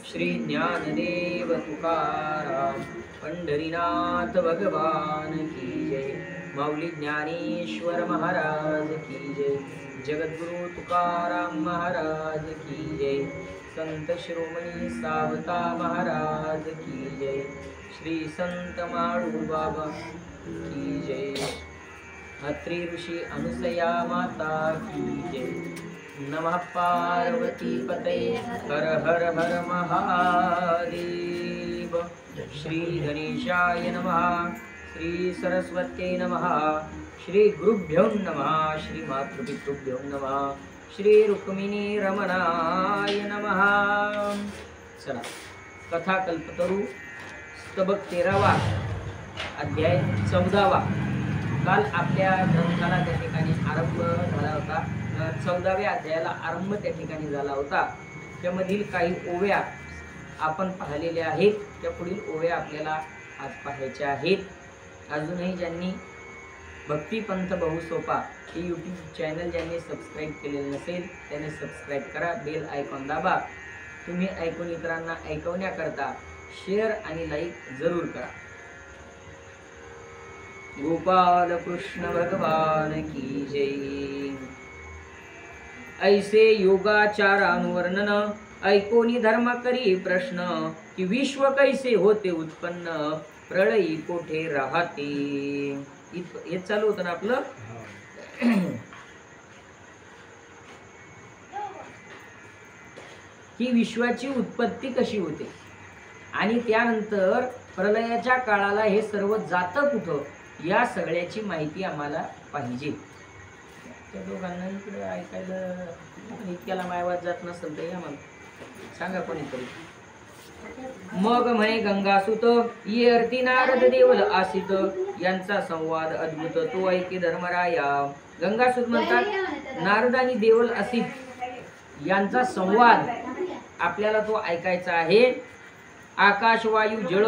श्री ज्ञानदेव तुकाराम पंढरीनाथ भगवान की जय। माऊली ज्ञानेश्वर महाराज की जय। जगद्गुरु तुकाराम महाराज की जय। संत शिरोमणी सावता महाराज की जय। श्री संत माळू बाबा की जय। अत्रि ऋषि अनुसया माता की जय। नमः पार्वती पते हर हर हर महादेव। श्री गणेशाय नमः। श्री सरस्वत्यै नमः। श्री गुरुभ्यो नमः। श्री मातृपितृभ्यो नमः। श्री रुक्मिणी रमणाय नमः। चला, कथा कल्पतरू स्तबक 13वा अध्याय 14वा काल आपल्या ग्रंथाला त्या ठिकाणी आरंभ झाला होता। 14व्या अध्यायाला आरंभ त्या ठिकाणी झाला होता। त्यामधील काही ओव्या आपण पाहिलेल्या आहेत। त्या पुढील ओव्या आपल्याला आज पाहायच्या आहेत। अजूनही ज्यांनी भक्तिपंथ बहुसोपा हे यूट्यूब चॅनल ज्यांनी सबस्क्राईब केलेलं नसेल त्यांनी सबस्क्राईब करा, बेल आयकॉन दाबा। तुम्ही ऐकून इतरांना ऐकवण्याकरता शेअर आणि लाईक जरूर करा। गोपाल कृष्ण भगवान की जय। ऐसे योगाचारानुवर्णन ऐकोनी धर्म करी प्रश्न कि विश्व कैसे होते उत्पन्न प्रलयी कोठे राहते। हे चालू होतं ना आपलं। ही विश्वाची उत्पत्ती कशी होते आणि त्यानंतर प्रलयाच्या काळाला हे सर्व जातं कुठं, या सगळ्याची माहिती आम्हाला पाहिजे। त्या दोघांना इकडे ऐकायला इतक्याला मायवाद जात नसेल तर आम्हाला सांगा कोणीतरी। मग म्हणे गंगासुत ये अर्ती नारद देवल आसित यांचा संवाद अद्भुत तो ऐके धर्मराया। गंगासुत म्हणतात नारद आणि देवल आसित यांचा संवाद आपल्याला तो ऐकायचा आहे। आकाश वायू जळ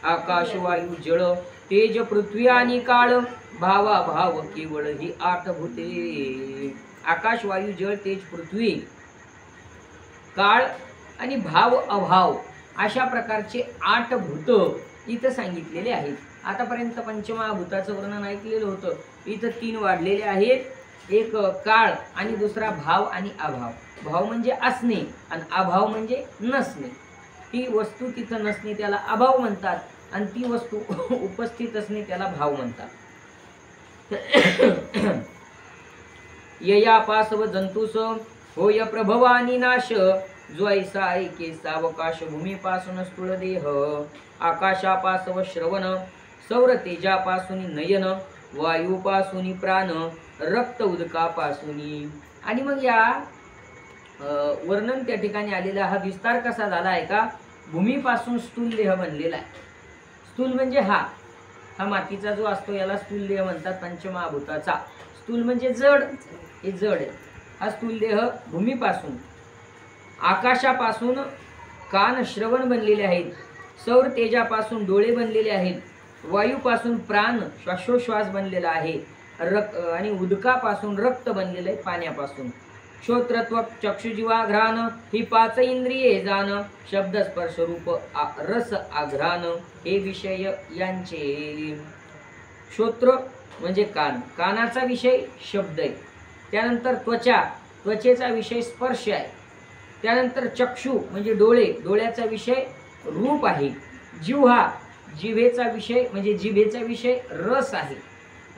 आकाश वायू जळ तेज पृथ्वी आणि काळ भावा भाव केवळ ही 8 भूते। आकाश वायू जळ तेज पृथ्वी काळ आणि भाव अभाव अशा प्रकारचे 8 भूत इथं सांगितलेले आहेत। आतापर्यंत पंचमहाभूताचं वर्णन ऐकलेलं होतं। इथं 3 वाढलेले आहेत। एक काळ आणि दुसरा भाव आणि अभाव। भाव म्हणजे असणे आणि अभाव म्हणजे नसणे। ती वस्तू तिथं नसणे त्याला अभाव म्हणतात आणि ती वस्तू उपस्थित असणे त्याला भाव म्हणतात। ययापासव जंतुस होय प्रभवानी नाश जो ऐसा ऐके सावकाश भूमीपासून स्थूल देह। आकाशापासव श्रवण सौर तेजापासून नयन वायूपासून प्राण रक्त उदकापासून। आणि मग या वर्णन त्या ठिकाणी आलेला हा विस्तार कसा झाला आहे का, भूमीपासून स्थूल देह बनलेला आहे। स्थूल म्हणजे हा मातीचा जो असतो याला स्थूल देह म्हणतात पंचमहाभूताचा। स्थूल म्हणजे जड, हे जड आहे। हा स्थूल देह भूमीपासून, आकाशापासून कान श्रवण बनलेले आहेत, सौर तेजापासून डोळे बनलेले आहेत, वायूपासून प्राण श्वासोश्वास बनलेला आहे, आणि उदकापासून रक्त बनलेले आहे पाण्यापासून। श्रोत्रत्व चक्षुजीवाघ्राण ही 5 इंद्रिये जाण शब्द स्पर्श रूप रस आघ्राण हे विषय यांचे। श्रोत्र म्हणजे कान, कानाचा विषय शब्द आहे। त्यानंतर त्वचा, त्वचेचा विषय स्पर्श आहे। त्यानंतर चक्षु म्हणजे डोळे, डोळ्याचा विषय रूप आहे। जिव्हा, जिभेचा विषय म्हणजे जिभेचा विषय रस आहे,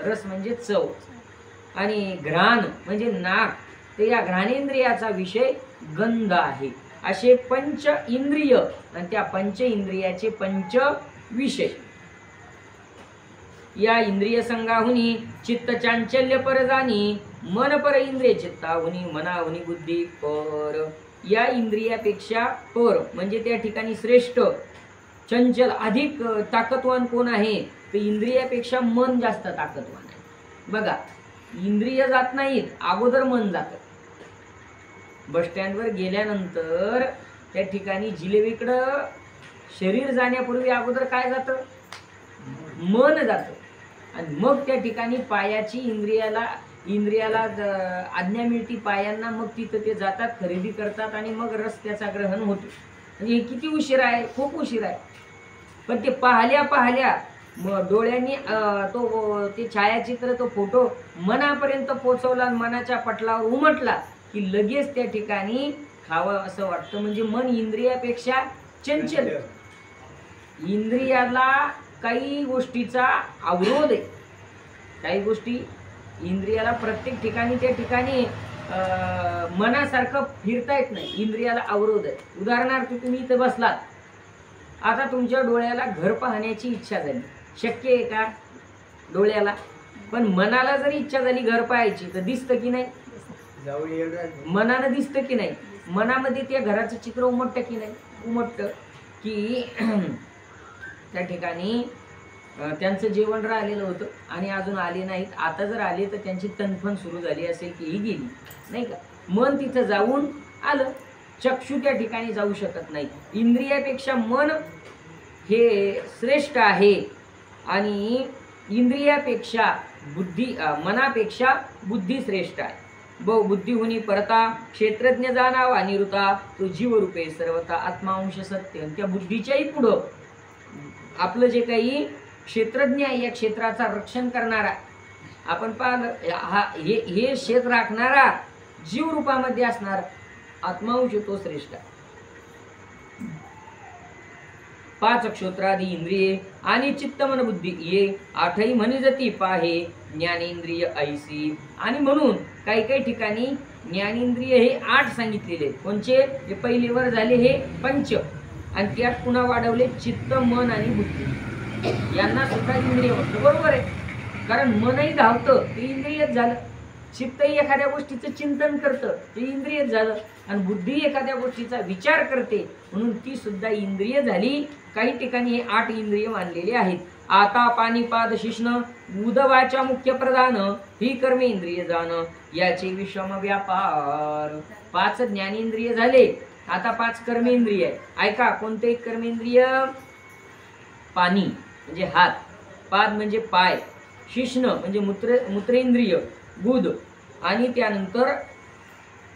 रस म्हणजे चव। आणि घ्राण म्हणजे नाक, ते या घ्राणेंद्रियाचा विषय गंध आहे। असे 5 इंद्रिय आणि त्या 5 इंद्रियाचे 5 विषय। या इंद्रिय संघाहुनी चित्त चांचल्य पर जाणी मन पर इंद्रिय चित्ताहुनी मनाहुनी बुद्धी पर। या इंद्रियापेक्षा पर म्हणजे त्या ठिकाणी श्रेष्ठ चंचल अधिक ताकदवान कोण आहे, तर इंद्रियापेक्षा मन जास्त ताकदवान आहे। बघा, इंद्रिय जात नाहीत, अगोदर मन जातं। बस स्टँडवर गेल्यानंतर त्या ठिकाणी जिलेबीकडं शरीर जाण्यापूर्वी अगोदर काय जातं, मन जातं। आणि मग त्या ठिकाणी पायाची इंद्रियाला इंद्रियाला आज्ञा मिळती पायांना, मग तिथं ते जातात, खरेदी करतात आणि मग रस त्याचा ग्रहण होतो. म्हणजे हे किती उशीर आहे, खूप उशीर आहे. पण ते पाहल्या पाहल्या डोळ्यांनी ते छायाचित्र, तो फोटो मनापर्यंत पोहोचवला आणि मनाच्या पटलावर उमटला की लगेच त्या ठिकाणी खावं असं वाटतं. म्हणजे मन इंद्रियापेक्षा चंचल. इंद्रियाला काही गोष्टीचा अवरोध आहे. काही गोष्टी इंद्रियाला प्रत्येक ठिकाणी त्या ठिकाणी मनासारखं फिरता येत नाही. इंद्रियाला अवरोध आहे. उदाहरणार्थ तुम्ही इथं बसलात, आता तुमच्या डोळ्याला घर पाहण्याची इच्छा झाली, शक्य आहे का डोळ्याला? पण मनाला जरी इच्छा झाली घर पाहायची तर दिसतं की नाही? मनानं दिसतं की नाही? मनामध्ये त्या घराचं चित्र उमटतं की नाही? उमटतं. की त्या ठिकाणी त्यांचं जेवण राहिलेलं होतं आणि अजून आले नाहीत. आता जर आले तर त्यांची तणफण सुरू झाली असेल की ही गेली, नाही का? मन तिथं जाऊन आलं. चक्षु त्या ठिकाणी जाऊ शकत नाही. इंद्रियापेक्षा मन हे श्रेष्ठ आहे आणि इंद्रियापेक्षा मनापेक्षा बुद्धी श्रेष्ठ आहे. बुद्धी होनी परता क्षेत्रज्ञ जाणावा निरुता, तो जीवरूपे सर्वता आत्मांश सत्य. त्या बुद्धीच्याही पुढं आपलं जे काही क्षेत्रज्ञ आहे, या क्षेत्राचा रक्षण करणारा, आपण पाहिलं हे क्षेत्र राखणारा जीव रूपामध्ये असणारा आत्मांश तो श्रेष्ठ. 5 अक्षोत्रादी इंद्रिये आणि चित्त मन बुद्धी ये 8ही म्हणजती पाहे ज्ञानेंद्रिय ऐसी. आणि म्हणून काही काही ठिकाणी ज्ञानेंद्रिय हे 8 सांगितलेले. कोणचे? जे पहिलीवर झाले हे पंच, आणि त्यात पुन्हा वाढवले चित्त मन आणि बुद्धी. यांना सुद्धा इंद्रिय म्हणतो. बरोबर आहे, कारण मनही धावतं ते इंद्रियच झालं. चित्तही एखाद्या गोष्टीचं चिंतन करतं ते इंद्रियच झालं. आणि बुद्धी एखाद्या गोष्टीचा विचार करते म्हणून ती सुद्धा इंद्रिय झाली. काही ठिकाणी हे 8 इंद्रिय मानलेले आहेत. आता पाणीपाद शिष्ण उदवाच्या मुख्य प्रधान ही कर्मे इंद्रिय जाण याचे विषम व्यापार. 5 ज्ञानेंद्रिय झाले, आता 5 कर्मेंद्रिय आहे. ऐका, कोणते कर्मेंद्रिय? पाणी म्हणजे हात, पाद म्हणजे पाय, शिष्ण म्हणजे मूत्रेंद्रिय बुध, आणि त्यानंतर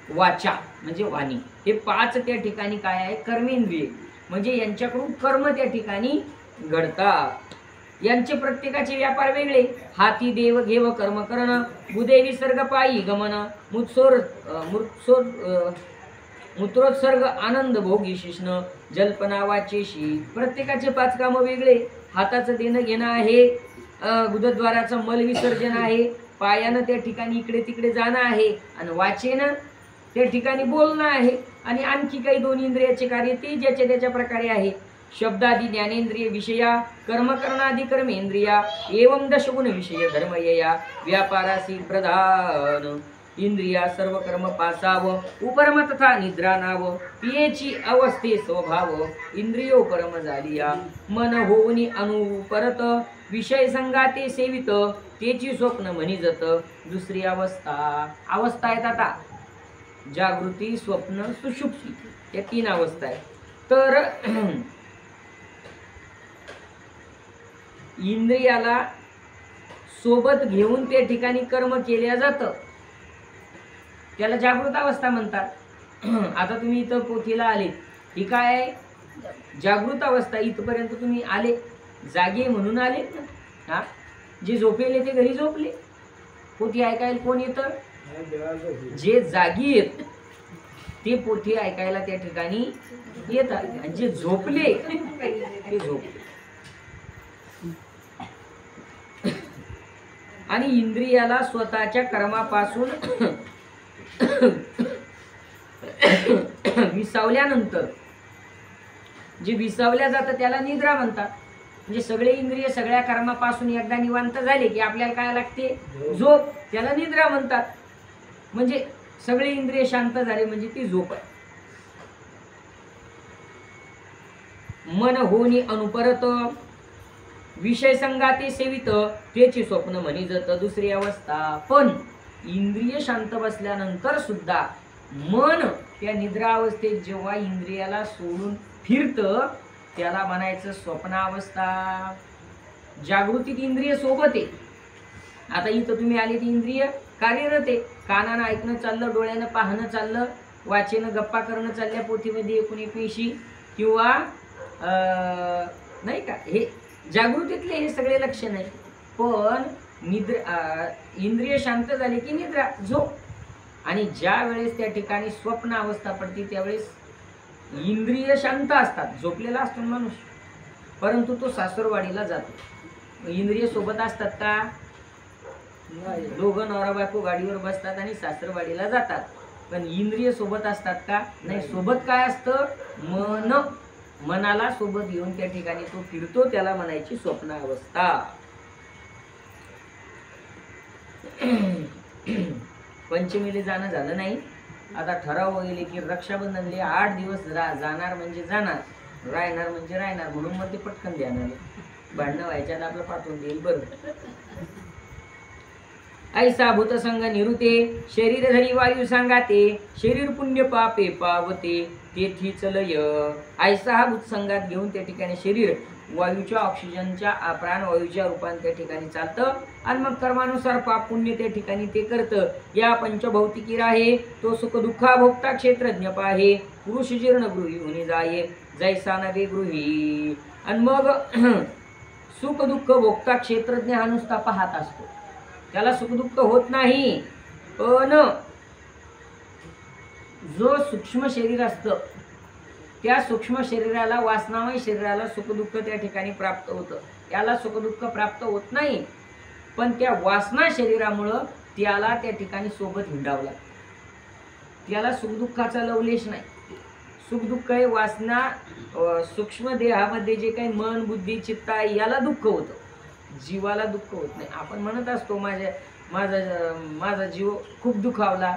वाचा म्हणजे वाणी. हे 5 त्या ठिकाणी काय आहे? कर्मेंद्रिय. म्हणजे यांच्याकडून कर्म त्या ठिकाणी घडतात. यांचे प्रत्येकाचे व्यापार वेगळे. हाती देव घेव कर्म करण, बुधे विसर्ग पायी गमन, मूत्रोत्सर्ग आनंद भोगी शिष्ण, जल्पना वाचेशी. प्रत्येकाचे 5 काम वेगळे. हाताचं देणं घेणं आहे, गुदद्वाराचं मल विसर्जन आहे, पायानं त्या ठिकाणी इकडे तिकडे जाणं आहे, आणि वाचेनं त्या ठिकाणी बोलणं आहे. आणि आणखी काही 2 इंद्रियाचे कार्य ते ज्याच्या त्याच्या प्रकारे आहे. शब्दादी ज्ञानेंद्रिय विषया, कर्मकरणादी कर्मेंद्रिया, एवं दशगुण विषय धर्मयया व्यापारासी प्रधान. इंद्रिया सर्व कर्म पासाव, उपरम तथा निद्रा नाव, पियेची अवस्थे स्वभाव, इंद्रियो परम झालिया. मन होऊनी अनुपरत, विषय संगाते सेवित, तेची स्वप्न म्हणिजत. दुसरी अवस्था आहेत आता जागृती, स्वप्न, सुषुप्ती, या 3 अवस्था आहेत. तर इंद्रियाला सोबत घेऊन त्या ठिकाणी कर्म केल्या जातं, त्याला जागृत अवस्था म्हणतात. आता तुम्ही इथं पोथीला आले, ही काय आहे? जागृत अवस्था. इथपर्यंत तुम्ही आले, जागे म्हणून आले ना. हा, जे झोपेले ते घरी झोपले. पोथी ऐकायला कोण येतं? जे जागी येत ते पोथी ऐकायला त्या ठिकाणी येतात, आणि जे झोपले ते झोपले. आणि इंद्रियाला स्वतःच्या कर्मापासून विसावल्यानंतर जे विसावल्या जातं त्याला निद्रा म्हणतात. म्हणजे सगळे इंद्रिय सगळ्या कर्मापासून एकदा निवांत झाले की आपल्याला काय लागते? झोप. त्याला निद्रा म्हणतात. म्हणजे सगळे इंद्रिय शांत झाले म्हणजे ती झोप आहे. मन होनी अनुपरत, विषय संगाते सेवित, त्याची स्वप्न म्हणिजत. दुसरी अवस्था. पण इंद्रिय शांत बसल्यानंतर सुद्धा मन त्या निद्रावस्थेत जेव्हा इंद्रियाला सोडून फिरतं त्याला म्हणायचं स्वप्नावस्था. जागृतीत इंद्रिय सोबत आहे. आता इथं तुम्ही आले ती इंद्रिय कार्यरत आहे. कानानं ऐकणं चाललं, डोळ्यानं पाहणं चाललं, वाचेनं गप्पा करणं चालल्या पोथीमध्ये 1920 किंवा नाही का, हे जागृतीतले हे सगळे लक्षण आहे. पण इंद्रिय शांत झाले की निद्रा, झोप. आणि ज्या वेळेस त्या ठिकाणी स्वप्न अवस्था पडते त्यावेळेस इंद्रिय शांत असतात, झोपलेला असतो माणूस, परंतु तो सासरवाडीला जातो. इंद्रिय सोबत असतात का? दोघं नवरा बायको गाडीवर बसतात आणि सासरवाडीला जातात, पण इंद्रिय सोबत असतात का? नाही. सोबत काय असतं? मन. मनाला सोबत घेऊन त्या ठिकाणी तो फिरतो, त्याला म्हणायची स्वप्न अवस्था. पंचमीला जाणं झालं नाही, आता ठराव गेले की रक्षाबंधनले 8 दिवस जाणार म्हणजे जाणार, राहणार म्हणजे राहणार, म्हणून मग ते पटकन ध्यान आलं. भांडणं व्हायच्यात आपलं पाठवून देईल. बरोबर. ऐसा भूत संग निरुते, शरीर धरी वायू सांगाते, शरीर पुण्य पापे पावते तेथीच लय. ऐसा हा भूत संघात घेऊन त्या ठिकाणी शरीर वायूच्या, ऑक्सिजनच्या, प्राणवायूच्या रूपाने त्या ठिकाणी चालतं आणि मग कर्मानुसार पाप पुण्य त्या ठिकाणी ते करतं. या पंचभौतिकी राहे तो सुख दुःखा भोगता क्षेत्रज्ञ पाहे, पुरुष जीर्ण गृही होणे जाये जैसा नवे गृही. आणि मग सुख दुःख भोगता क्षेत्रज्ञ हा नुसता पाहत असतो, त्याला सुख दुःख होत नाही. पण जो सूक्ष्म शरीर असतं त्या सूक्ष्म शरीराला, वासनामय शरीराला सुख दुःख त्या ठिकाणी प्राप्त होतं, त्याला सुख दुःख प्राप्त होत नाही. पण त्या वासना शरीरामुळं त्याला त्या ठिकाणी सोबत हिंडावं लागतं, त्याला सुख दुःखाचा लवलेश नाही. सुख दुःख हे वासना सूक्ष्म देहामध्ये जे काही मन बुद्धी चित्त आहे याला दुःख होतं, जीवाला दुःख होत नाही. आपण म्हणत असतो माझा जीव खूप दुखावला,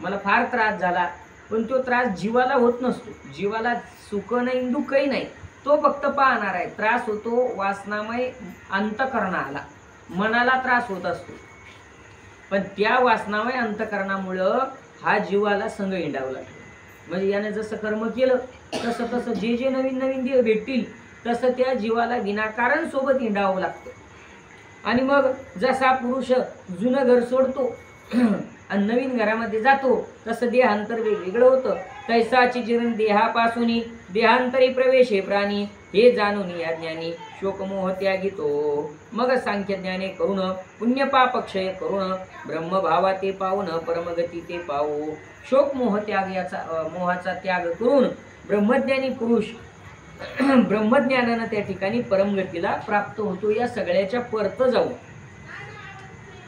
मला फार त्रास झाला, पण तो त्रास जीवाला होत नसतो. जीवाला सुख नाही दुःखही नाही, तो फक्त पाहणार आहे. त्रास होतो वासनामय अंतकरणाला, मनाला त्रास होत असतो. पण त्या वासनामय अंतकरणामुळं हा जीवाला संग हिंडावं लागतो. म्हणजे याने जसं कर्म केलं तसं तसं जे जे नवीन नवीन देह भेटतील तसं त्या जीवाला विनाकारण सोबत हिंडावं लागतं. आणि मग जसा पुरुष जुनं घर सोडतो आणि नवीन घरामध्ये जातो तसं देहांतर वेगवेगळं होतं. तैसाची जीर्ण देहापासून देहांतरी प्रवेश हे प्राणी, हे जाणून या ज्ञानी शोकमोह त्यागितो. मग सांख्य ज्ञाने करून पुण्यपाप क्षय करून ब्रह्मभावा ते पाहून परमगती ते पाहू. शोक मोह त्याग याचा मोहाचा त्याग करून ब्रह्मज्ञानी पुरुष ब्रह्मज्ञानानं त्या ठिकाणी परमगतीला प्राप्त होतो. या सगळ्याच्या परत जाऊ.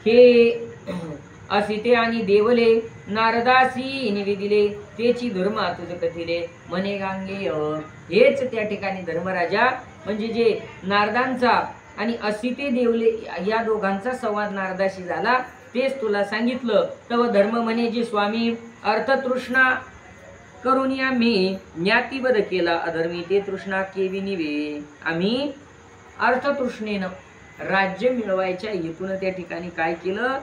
हे असिते आणि देवले नारदासी निवेदिले, तेची धर्म तुझ कथिले म्हणे गांगेय. हेच त्या ठिकाणी धर्मराजा म्हणजे जे नारदांचा आणि असिते देवले या दोघांचा संवाद नारदाशी झाला तेच तुला सांगितलं. तव धर्म म्हणे जे स्वामी, अर्थतृष्णा करून आम्ही ज्ञातीबद्ध केला अधर्मी ते तृष्णा केवी निवे. आम्ही अर्थतृष्णेनं राज्य मिळवायच्या हेतून त्या ठिकाणी काय केलं,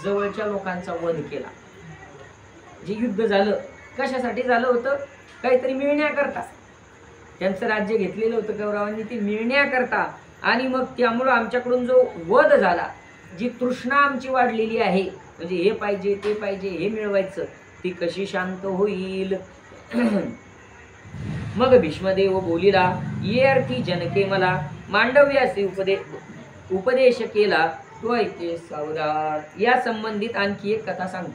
जवळच्या लोकांचा वध केला. जे युद्ध झालं कशासाठी झालं होतं, काहीतरी मिळण्याकरता. त्यांचं राज्य घेतलेलं होतं कौरवांनी, ते मिळण्याकरता. आणि मग त्यामुळं आमच्याकडून जो वध झाला, जी तृष्णा आमची वाढलेली आहे, म्हणजे हे पाहिजे ते पाहिजे हे मिळवायचं, ती कशी शांत होईल. मग भीष्मदेव बोलिला, ये अर्थी जनके मला मांडव्याचे उपदेश केला तो ऐके सावधान. या संबंधित आणखी एक कथा सांग.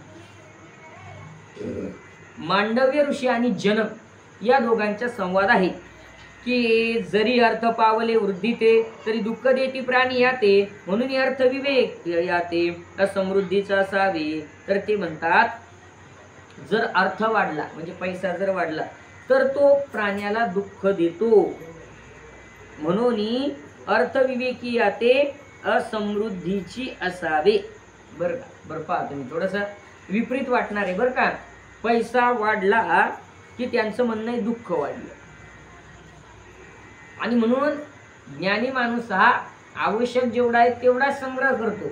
मांडव्य ऋषी आणि जनक या दोघांचा संवाद आहे की जरी अर्थ पावले वृद्धीते तरी दुःख देती प्राणी याते, म्हणून अर्थ विवेक याते असमृद्धीचा असावे. तर ते म्हणतात जर अर्थ वाढला म्हणजे पैसा जर वाढला तर तो प्राण्याला दुःख देतो, म्हणून अर्थविवेकी याते असमृद्धीची असावे. बरं का, बरं पहा तुम्ही, थोडंसं विपरीत वाटणार आहे बरं का. पैसा वाढला की त्यांचं म्हणणं आहे दुःख वाढलं, आणि म्हणून ज्ञानी माणूस हा आवश्यक जेवढा आहे तेवढा संग्रह करतो,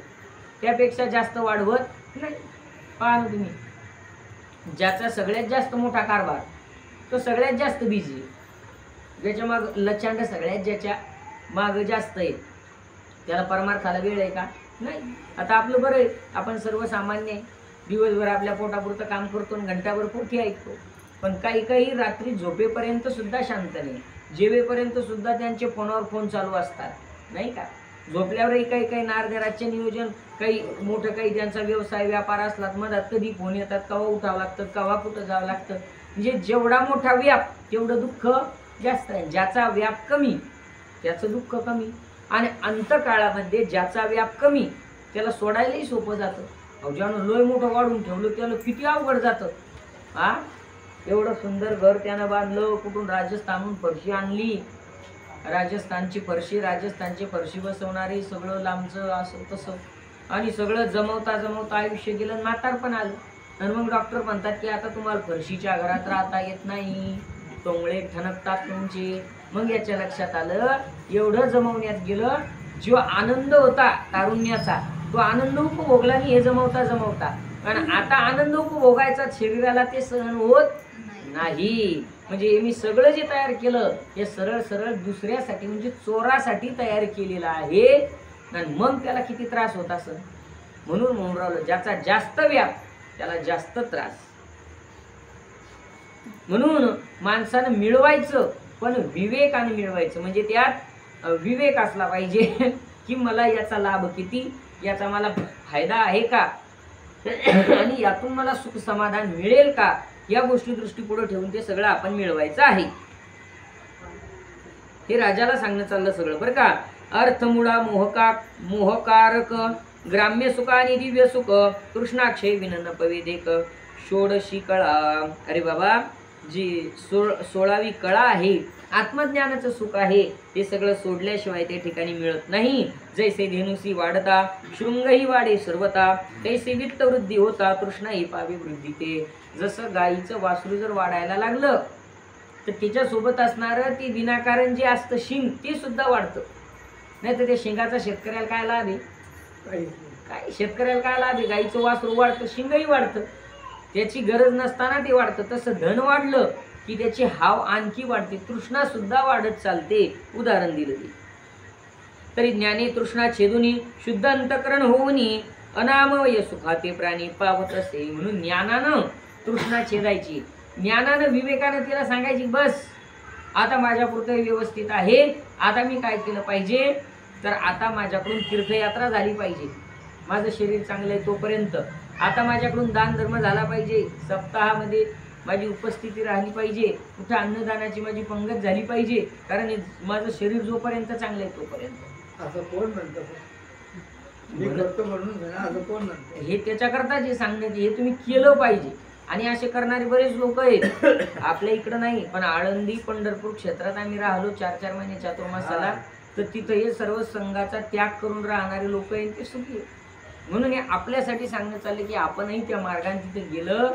त्यापेक्षा जास्त वाढवत नाही. पहा तुम्ही, ज्याचा सगळ्यात जास्त मोठा कारभार तो सगळ्यात जास्त बिझी, ज्याच्या माग लचांड सगळ्यात ज्याच्या माग जास्त आहे त्याला परमार्थाला वेळ आहे का? नाही. आता आपलं बरं आहे, आपण सर्वसामान्य आहे, दिवसभर आपल्या पोटापुरतं काम करतो आणि घंटाभर पोथी ऐकतो. पण काही काही रात्री झोपेपर्यंत सुद्धा शांत नाही, जेवेपर्यंत सुद्धा त्यांचे फोनवर फोन चालू असतात, नाही का. झोपल्यावरही काही काही नारदेराचे नियोजन, काही मोठं काही त्यांचा व्यवसाय व्यापार असला मधात कधी फोन येतात, केव्हा उठावं लागतं, केव्हा कुठं जावं लागतं. म्हणजे जेवढा मोठा व्याप तेवढं दुःख जास्त आहे. ज्याचा व्याप कमी त्याचं दुःख कमी, आणि अंतकाळामध्ये ज्याचा व्याप कमी त्याला सोडायलाही सोपं जातं. अहो ज्यानं लोय मोठं वाढून ठेवलं त्याला किती अवघड जातं. हा, एवढं सुंदर घर त्यानं बांधलं, कुठून राजस्थानहून फरशी आणली, राजस्थानची फरशी बसवणारी, सगळं लांबचं असं तसं, आणि सगळं जमवता जमवता आयुष्य गेलं, म्हातारपण आलं. आणि मग डॉक्टर म्हणतात की आता तुम्हाला फरशीच्या घरात राहता येत नाही, टोंगळे ठणकतात तुमचे. मग याच्या लक्षात आलं, एवढं जमवण्यात गेलं, जो आनंद होता तारुण्याचा तो आनंद उपभोगला नाही हे जमवता जमवता. कारण आता आनंद उपभोगायचा शरीराला ते सहन होत नाही. म्हणजे मी सगळं जे तयार केलं हे सरळ सरळ दुसऱ्यासाठी म्हणजे चोरासाठी तयार केलेलं आहे, आणि मग त्याला किती त्रास होत असेल. म्हणून राहिलो, ज्याचा जास्त व्याप त्याला जास्त त्रास. म्हणून माणसानं मिळवायचं पण विवेकाने मिळवायचं. म्हणजे त्यात विवेक असला पाहिजे की मला याचा लाभ किती, याचा मला फायदा आहे का, आणि यातून मला सुख समाधान मिळेल का, या गोष्टी दृष्टी पुढे ठेवून ते सगळं आपण मिळवायचं आहे. हे राजाला सांगणं चाललं सगळं बरं का. अर्थमुळा मोहकारक ग्राम्य सुख आणि दिव्य सुख कृष्णाक्षय विनन पवेदेक षोडशी कळा. अरे बाबा, जी 16वी कळा आहे आत्मज्ञानाचं सुख आहे, ते सगळं सोडल्याशिवाय त्या ठिकाणी मिळत नाही. जैसे धेनुसी वाढता शृंगही वाढे सर्वता, तैसे वित्त वृद्धी होता तृष्णाही पावे वृद्धी ते. जसं गाईचं वासरू जर वाढायला लागलं तर त्याच्यासोबत असणारं ते विनाकारण जे असतं शिंग ते सुद्धा वाढतं. नाही तर त्या शिंगाचा शेतकऱ्याला काय लाभ आहे, काय शेतकऱ्याला काय लाभ आहे. गाईचं वासरू वाढतं, शिंगही वाढतं, त्याची गरज नसताना ते वाढतं. तसं धन वाढलं की त्याची हाव आणखी वाढते, तृष्णा सुद्धा वाढत चालते. उदाहरण दिलं ते. तरी ज्ञाने तृष्णा छेदुनी शुद्ध अंतकरण होऊनी अनामय सुखाते प्राणी पावत असे. म्हणून ज्ञानानं तृष्णा छेदायची, ज्ञानानं विवेकानं तिला सांगायची बस आता माझ्यापुरतं व्यवस्थित आहे, आता मी काय केलं पाहिजे, तर आता माझ्याकडून तीर्थयात्रा झाली पाहिजे, माझं शरीर चांगलं आहे तोपर्यंत. आता माझ्याकडून दान धर्म झाला पाहिजे, सप्ताहामध्ये माझी उपस्थिती राहिली पाहिजे, कुठे अन्नदानाची माझी पंगत झाली पाहिजे, कारण माझं शरीर जोपर्यंत चांगलं आहे तोपर्यंत. असं कोण म्हणतं असं कोण म्हणतं? हे त्याच्याकरता जे सांगण्यात हे तुम्ही केलं पाहिजे. आणि असे करणारे बरेच लोक आहेत आपल्या इकडं नाही, पण आळंदी पंढरपूर क्षेत्रात आम्ही राहिलो 4-4 महिने चातुर्मासाला, तर तिथं हे सर्व संघाचा त्याग करून राहणारे लोक आहेत ते सुखी. म्हणून हे आपल्यासाठी सांगणं चाललं की आपणही त्या मार्गाने तिथे गेलं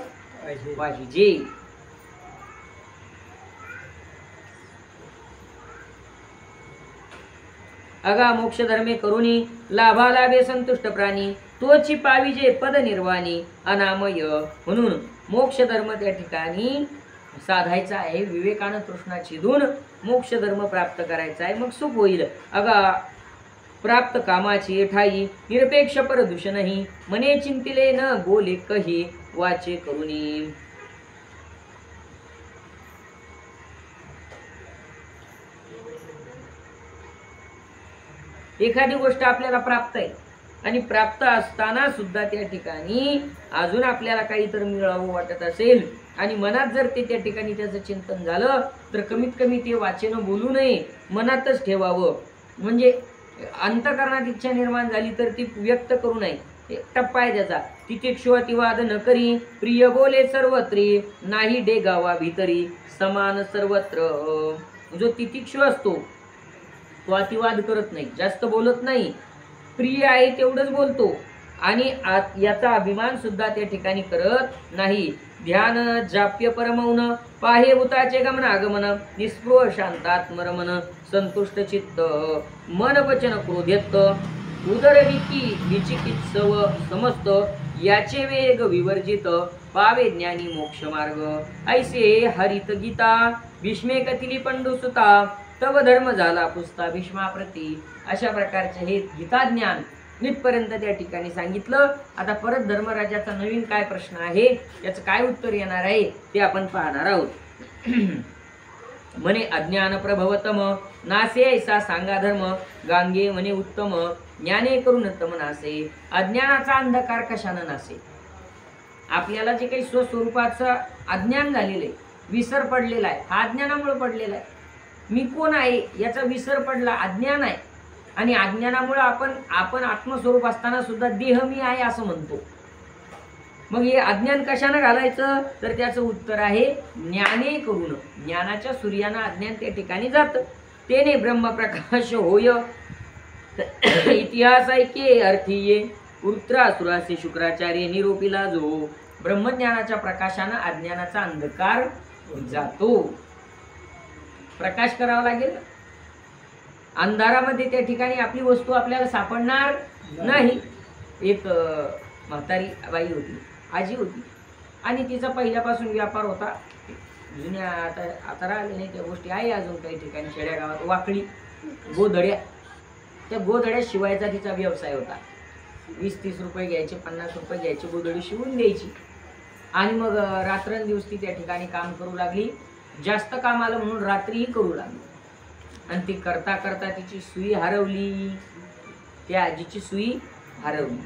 पाहिजे. अगा मोक्ष धर्मे करुणी लाभा लाभे संतुष्ट प्राणी तोची पाविजे पद निर्वाणी अनामय. म्हणून मोक्ष धर्म त्या ठिकाणी साधायचा आहे, विवेकानं तृष्णा छेदून मोक्ष धर्म प्राप्त करायचा आहे, मग सुख होईल. अगा प्राप्त कामाची ठाई निरपेक्ष परदूषणही मने चिंतिले न बोले कही वाचे करुणी. एखादी गोष्ट आपल्याला प्राप्त आहे आणि प्राप्त असताना सुद्धा त्या ठिकाणी अजून आपल्याला काहीतरी मिळावं वाटत असेल आणि मनात जर ते त्या ठिकाणी त्याचं चिंतन झालं तर कमीत कमी ते वाचेनं बोलू नये, मनातच ठेवावं. म्हणजे अंतकरणात इच्छा निर्माण झाली तर ती व्यक्त करू नये. एक टप्पा आहे त्याचा. तितिक्षु अतिवाद न करी प्रिय बोले सर्वत्री नाही डेगावा भीतरी समान सर्वत्र. जो तितिक्षु असतो तो अतिवाद करत नाही, जास्त बोलत नाही, प्रिय आहे तेवढंच बोलतो आणि याचा अभिमान सुद्धा त्या ठिकाणी करत नाही. ध्यान जाप्य परमौन पाहे भूताचे गमन आगमन निस्पृह शांतात्मरमन संतुष्ट चित्त मन वचन क्रोध्यत उदर विचिकित्सव समस्त याचे वेग विवर्जित पावे ज्ञानी मोक्ष मार्ग. ऐसे हरित गीता भीष्मे कथिली पंडुसुता तव धर्म झाला पुस्ता भीष्माप्रती. अशा प्रकारचे हे गीता ज्ञान इथपर्यंत त्या ठिकाणी सांगितलं. आता परत धर्मराजाचा नवीन काय प्रश्न आहे, त्याचं काय उत्तर येणार आहे ते आपण पाहणार आहोत. म्हणे अज्ञान प्रभवतम नासे ऐसा सांगा धर्म, गांगे म्हणे उत्तम ज्ञाने करून तम नासे. अज्ञानाचा अंधकार कशानं नासे? आपल्याला जे काही स्वस्वरूपाचं अज्ञान झालेलं आहे, विसर पडलेला आहे, हा अज्ञानामुळे पडलेला आहे. मी कोण आहे याचा विसर पडला, अज्ञान आहे. आणि अज्ञानामुळे आपण आत्मस्वरूप असताना सुद्धा देह मी आहे असं म्हणतो. मग हे अज्ञान कशानं घालायचं, तर त्याचं उत्तर आहे ज्ञाने करून. ज्ञानाच्या सूर्यानं अज्ञान त्या ठिकाणी जातं. तेने ब्रह्मप्रकाश होय. इतिहास ऐके अर्थी ये उत्तरासुरासे शुक्राचार्य निरोपिला जो. ब्रह्मज्ञानाच्या प्रकाशानं अज्ञानाचा अंधकार जातो. प्रकाश करावा लागेल. अंधारामध्ये त्या ठिकाणी आपली वस्तू आपल्याला सापडणार नाही. एक म्हातारी बाई होती, आजी होती, आणि तिचा पहिल्यापासून व्यापार होता. जुन्या आता राहिले नाही त्या गोष्टी आहे अजून काही ठिकाणी खेड्यागावात. वाकळी गोधड्या, त्या गोधड्या शिवायचा तिचा व्यवसाय होता. 20-30 रुपये घ्यायचे, 50 रुपये घ्यायचे, गोधडी शिवून द्यायची. आणि मग रात्रंदिवस ती त्या ठिकाणी काम करू लागली. जास्त काम आलं म्हणून रात्रीही करू लागली. आणि ती करता करता तिची सुई हरवली. त्या आजीची सुई हरवली.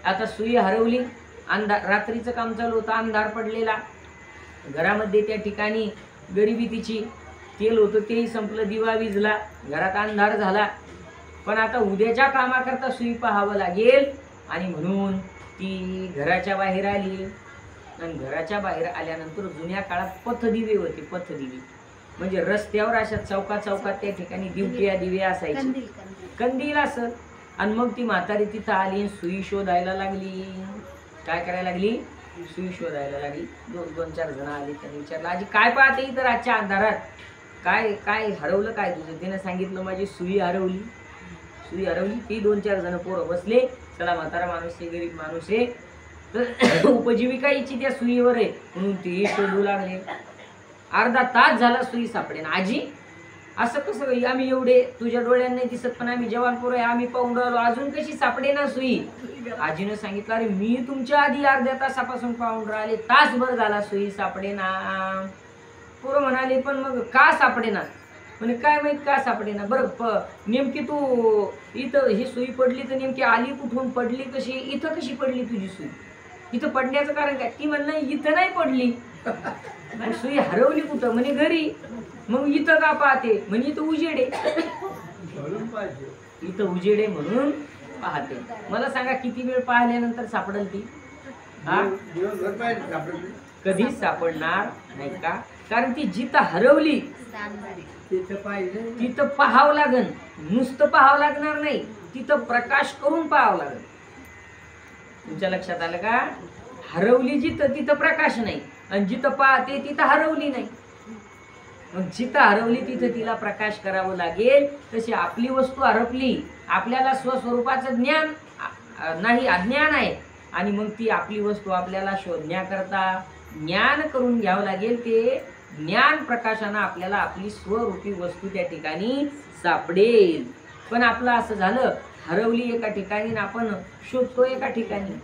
आता सुई हरवली, अंधार, रात्रीचं काम चालू होतं, अंधार पडलेला. घरामध्ये त्या ठिकाणी गरिबी तिची, तेल होतं तेही संपलं, दिवा विझला, घरात अंधार झाला. पण आता उद्याच्या कामाकरता सुई पाहावं लागेल. आणि म्हणून ती घराच्या बाहेर आली. आणि घराच्या बाहेर आल्यानंतर जुन्या काळात पथदिवे होते. पथदिवे म्हणजे रस्त्यावर अशा चौकात त्या ठिकाणी दिवे असायचे, कंदील असं. आणि मग ती म्हातारी तिथं आली, सुई शोधायला लागली. काय करायला लागली? सुई शोधायला लागली. 2-4 जण आले. त्यांनी विचारलं, आजी काय पाहते इथं रातच्या अंधारात? काय हरवलं काय तुझं? तिने सांगितलं माझी सुई हरवली. सुई हरवली. ती 2-4 जण पोरं बसले. चला म्हातारा माणूस आहे, गरीब माणूस आहे, तर उपजीविका हिची त्या सुईवर आहे म्हणून ती शोधू लागले. अर्धा तास झाला सुई सापडेना. आजी असं कसं? आम्ही एवढे तुझ्या डोळ्यांना नाही दिसत, पण आम्ही जवानपूर आहे, आम्ही पाहून राहिलो, अजून कशी सापडेना सुई? आजीनं सांगितलं, अरे मी तुमच्या आधी अर्ध्या तासापासून पाहून राहिले, तासभर झाला सुई सापडेना. पोरं म्हणाले, पण मग का सापडेना? म्हणे काय माहित का सापडेना. बरं नेमकी तू इथं ही सुई पडली तर नेमकी आली कुठून, पडली कशी, इथं कशी पडली तुझी सुई? इथं पडण्याचं कारण काय? ती म्हणणं इथं नाही पडली. सुई हरवली कुठं? म्हणे घरी. मग इथं का पाहते? म्हणे इथं उजेडे, इथं उजेडे म्हणून पाहते. मला सांगा किती वेळ पाहिल्यानंतर सापडेल ती? हा, कधीच सापडणार नाही. का? कारण ती जिथं हरवली तिथं पाहावं लागन. नुसतं पाहावं लागणार नाही, तिथं प्रकाश करून पाहावं लागेल. तुमच्या लक्षात आलं का? हरवली जिथं तिथं प्रकाश नाही, आणि जिथं पाहते तिथं हरवली नाही. मग जिथं हरवली तिथं तिला प्रकाश करावं लागेल. तशी आपली वस्तू हरपली, आपल्याला स्वस्वरूपाचं ज्ञान नाही, अज्ञान आहे. आणि मग ती आपली वस्तू आपल्याला शोधण्याकरता ज्ञान करून घ्यावं लागेल. ते ज्ञान प्रकाशानं आपल्याला आपली स्वरूपी वस्तू त्या ठिकाणी सापडेल. पण आपलं असं झालं, हरवली एका ठिकाणी आपण शोधतो एका ठिकाणी.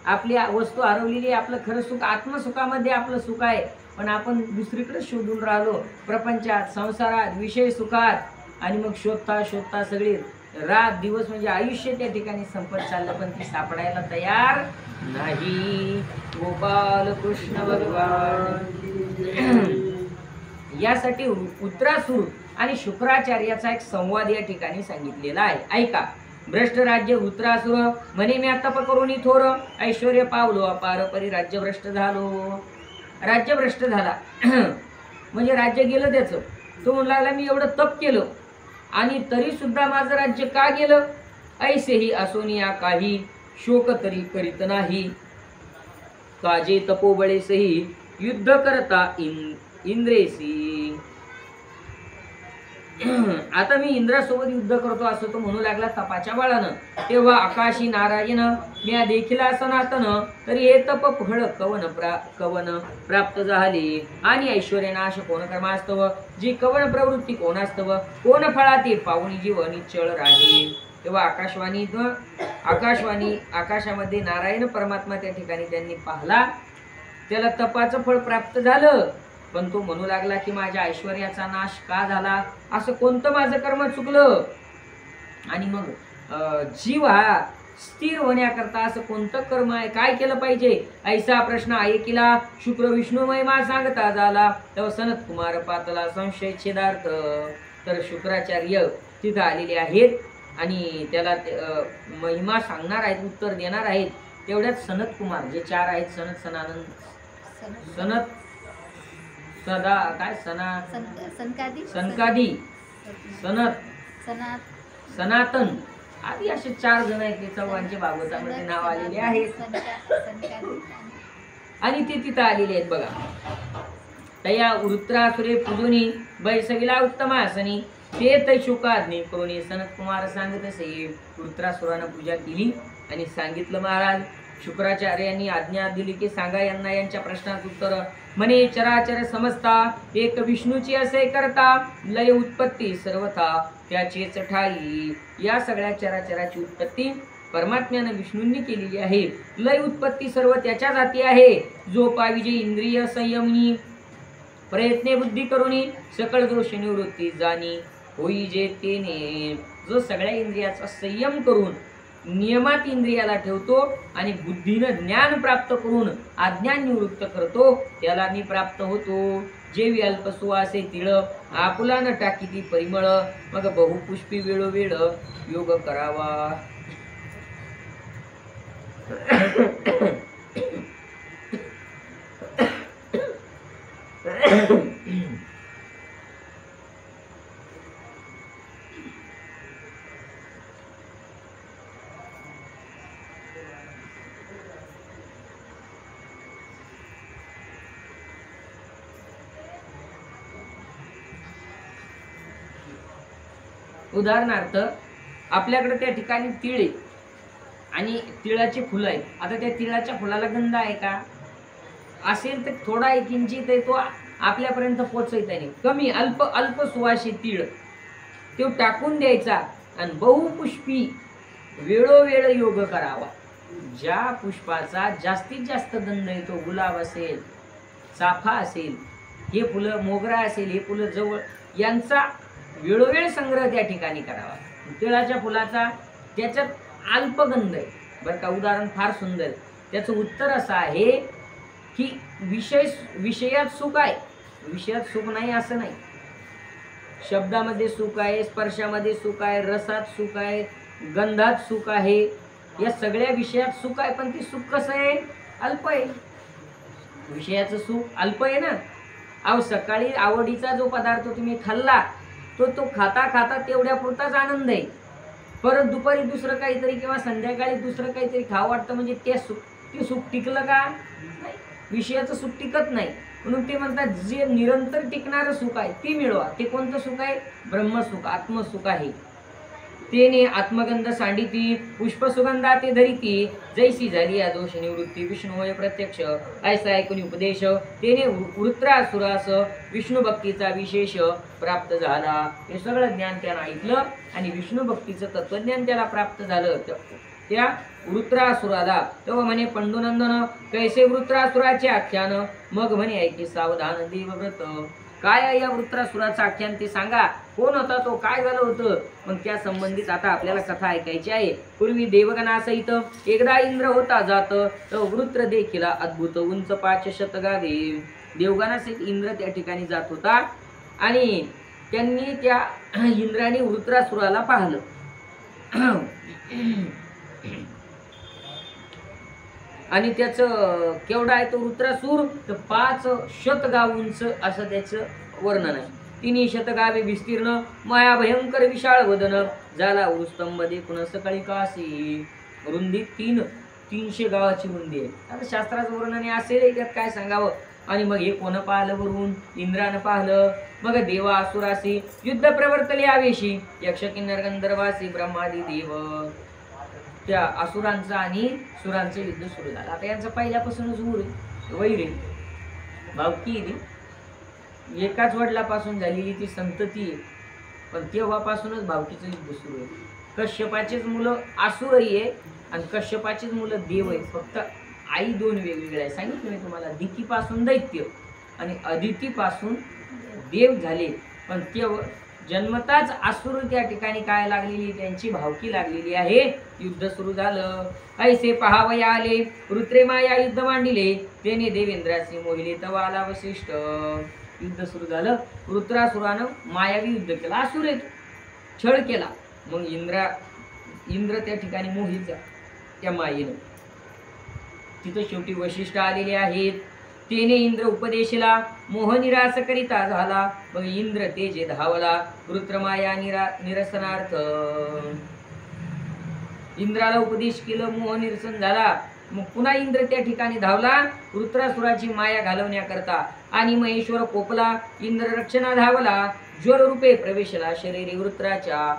आपली वस्तू हरवलेली, आपलं खरं सुख आत्मसुखामध्ये आपलं सुख आहे, पण आपण दुसरीकडे शोधून राहिलो, प्रपंचात, संसारात, विषय सुखात. आणि मग शोधता शोधता सगळी रात दिवस म्हणजे आयुष्य त्या ठिकाणी संपत चाललं, पण ती सापडायला तयार नाही. गोपाल कृष्ण भगवान. यासाठी उत्तरासुर आणि शुक्राचार्याचा एक संवाद या ठिकाणी सांगितलेला आहे. ऐका. भ्रष्ट राज्य उत्तरासुर म्हणे मी तप करून थोर, ऐश्वर्य पावलो अपार, परी राज्य भ्रष्ट झालो. राज्य भ्रष्ट झाला म्हणजे राज्य गेलं त्याचं. तो म्हणू लागला मी एवढं तप केलं आणि तरी सुद्धा माझं राज्य का गेलं? ऐसेही असोनिया काही शोक तरी करीत नाही, काजे तपोबळेसही युद्ध करता इंद्रेसी. आता मी इंद्रासोबत युद्ध करतो असं तो म्हणू लागला तपाच्या बळानं. तेव्हा आकाशी नारायण म्या देखील सनातन तरी हे तप फळ कवन प्राप्त झाले. आणि ऐश्वर्य नाश कोण कर्मास्तव जी कवन प्रवृत्ती कोणास्तव कोण फळा ते पाहुणी जीव निश्चळ राहे. तेव्हा आकाशामध्ये नारायण परमात्मा त्या ठिकाणी त्यांनी पाहला. त्याला तपाचं फळ प्राप्त झालं. पण तो म्हणू लागला की माझ्या ऐश्वर्याचा नाश का झाला, असं कोणतं माझं कर्म चुकलं. आणि मग जीव हा स्थिर होण्याकरता असं कोणतं कर्म आहे, काय केलं पाहिजे, ऐसा प्रश्न ऐकिला शुक्र विष्णू महिमा सांगता झाला. तेव्हा सनत कुमार पातला संशय छेदार्थ. तर शुक्राचार्य तिथं आलेले आहेत आणि त्याला महिमा सांगणार आहेत, उत्तर देणार आहेत. तेवढ्यात सनत कुमार जे चार आहेत, सनत सनानंद सनत सदा काय सनकादी सनत सनातन आदी असे चार जण आहेत. ते चौघांचे भागवतामध्ये नाव आलेले आहेत आणि ते तिथं आलेले आहेत बघा. तया वृत्रासुरे पूजोनी बैसविला उत्तम आसनी ते तैशुकाग्नी करून सनत कुमार सांगत असे. वृत्रासुरानं पूजा केली आणि सांगितलं महाराज शुक्राचार्यांनी आज्ञा दिली की सांगा यांना यांच्या प्रश्नाचं उत्तर. म्हणे चराचर समजता एक विष्णूची असे करता लय उत्पत्ती सर्वथा त्याचेच ठाई. या सगळ्या चराचराची उत्पत्ती परमात्म्यानं विष्णूंनी केलेली आहे. लय उत्पत्ती सर्व त्याच्या जाती आहे. जो पाविजे इंद्रिय संयमनी प्रयत्ने बुद्धी करूनी सकळ दोष निवृत्ती जाणी होई जे तेने. जो सगळ्या इंद्रियाचा संयम करून नियमात इंद्रियाला ठेवतो आणि बुद्धीनं ज्ञान प्राप्त करून अज्ञान निवृत्त करतो त्याला मी प्राप्त होतो. जेवी अल्प सुवासे तिळ आपुला न टाकी ती परिमळ मग बहुपुष्पी वेळोवेळ योग करावा. उदाहरणार्थ आपल्याकडे त्या ठिकाणी तिळ आहे आणि तिळाची फुलं आहेत. आता त्या तिळाच्या फुलाला गंध आहे का, असेल तर थोडा एक इंचित आहे तो आपल्यापर्यंत पोहोचवता नाही. कमी अल्प अल्प सुवासी तीळ तो टाकून द्यायचा आणि बहुपुष्पी वेळोवेळ योग करावा. ज्या पुष्पाचा जास्तीत जास्त गंध येतो, गुलाब असेल, चाफा असेल, हे फुलं मोगरा असेल, हे फुलं जवळ, यांचा वेळोवेळ संग्रह त्या ठिकाणी करावा. तिळाच्या फुलाचा त्याच्यात अल्पगंध आहे बरं का. उदाहरण फार सुंदर. त्याचं उत्तर असं आहे की विषयात सुख आहे, विषयात सुख नाही असं नाही. शब्दामध्ये सुख आहे, स्पर्शामध्ये सुख आहे, रसात सुख आहे, गंधात सुख आहे, या सगळ्या विषयात सुख आहे. पण ते सुख कसं आहे, अल्प आहे. विषयाचं सुख अल्प आहे ना. अहो सकाळी आवडीचा जो पदार्थ तुम्ही खाल्ला तो खाता खाता तेवढ्या पुरताच आनंद आहे. परत दुपारी दुसरं काहीतरी किंवा संध्याकाळी दुसरं काहीतरी खावं वाटतं म्हणजे ते सुख टिकलं का नाही. विषयाचं सुख टिकत नाही. म्हणून ते म्हणतात जे निरंतर टिकणारं सुख आहे ते मिळवा. ते कोणतं सुख आहे, ब्रह्मसुख, आत्मसुख आहे. तेने आत्मगंध सांडिती पुष्पसुगंधा ते धरिती जैसी झाली या दोष निवृत्ती विष्णुमय प्रत्यक्ष ऐसा ऐकून उपदेश तेने वृत्रासुरास विष्णू भक्तीचा विशेष प्राप्त झाला. हे सगळं ज्ञान त्यानं ऐकलं आणि विष्णू भक्तीचं तत्वज्ञान त्याला प्राप्त झालं त्या वृत्रासुराला. तेव्हा म्हणे पंडुनंदन कैसे वृत्रासुराचे आख्यान मग म्हणे ऐकी सावधान देवव्रत. काय आहे या वृत्रासुराचं आख्यान ते सांगा. कोण होता तो, काय झालं होतं. मग त्या संबंधित आता आपल्याला कथा ऐकायची आहे. पूर्वी देवगणासहित एकदा इंद्र होता जात तर वृत्र देखील अद्भुत उंच 500 गावे. देवगणासहित इंद्र त्या ठिकाणी जात होता आणि त्यांनी त्या इंद्राने वृत्रासुराला पाहिलं. आणि त्याचं केवढा आहे तो वृत्रासूर तर 500 गाव उंच असं त्याचं वर्णन आहे. 300 गावे विस्तीर्ण माया भयंकर विशाळ वदन झाला उरुस्तंभे पुन्हा सकाळी काशी. रुंदी 300 गावाची रुंदी आहे. आता शास्त्राचं वर्णन असेल यात काय सांगावं. आणि मग हे कोण पाहिलं वरून? इंद्रानं पाहिलं. मग देवा असुरासी युद्ध प्रवर्तले आवेशी, यक्ष किन्नर गंधर्वासी ब्रह्मादी देव. त्या असुरांचं आणि सुरांचं युद्ध सुरू झालं. आता यांचं पहिल्यापासूनच वैर भावकी ती एकाच वडिलापासून झालेली ती संतती आहे, पण तेव्हापासूनच भावकीचं युद्ध सुरू आहे. कश्यपाचीच मुलं असुरही आहे आणि कश्यपाचीच मुलं देव आहे. फक्त आई दोन वेगवेगळे आहे. सांगितलं मी तुम्हाला, दितीपासून दैत्य आणि अदितीपासून देव झाले. पण ते जन्मताच असुर त्या ठिकाणी काय लागलेली, त्यांची भावकी लागलेली आहे. युद्ध सुरू झालं. ऐसे पहावया आले रुद्रे माया युद्ध मांडिले, त्याने देवेंद्रासी मोहिले तवा आला वसिष्ठ. युद्ध सुरू झालं. रुद्रासुरानं मायावी युद्ध केलं, असुर छळ केला. मग इंद्र त्या ठिकाणी मोहित झाला त्या मायेनं. तिथं शेवटी वशिष्ठ आलेले आहेत. तेने इंद्र उपदेशला मोहनिरास करिता झाला. मग इंद्र तेजे धावला रुद्रमाया निरसनार्थ. इंद्राला उपदेश केलं, मोह निरसन झाला. मग पुन्हा इंद्र त्या ठिकाणी धावला वृत्रासुराची माया घालवण्याकरता. आणि महेश्वर कोपला, इंद्र रक्षणा धावला. ज्वर रूपे प्रवेशला शरीरी वृत्राच्या.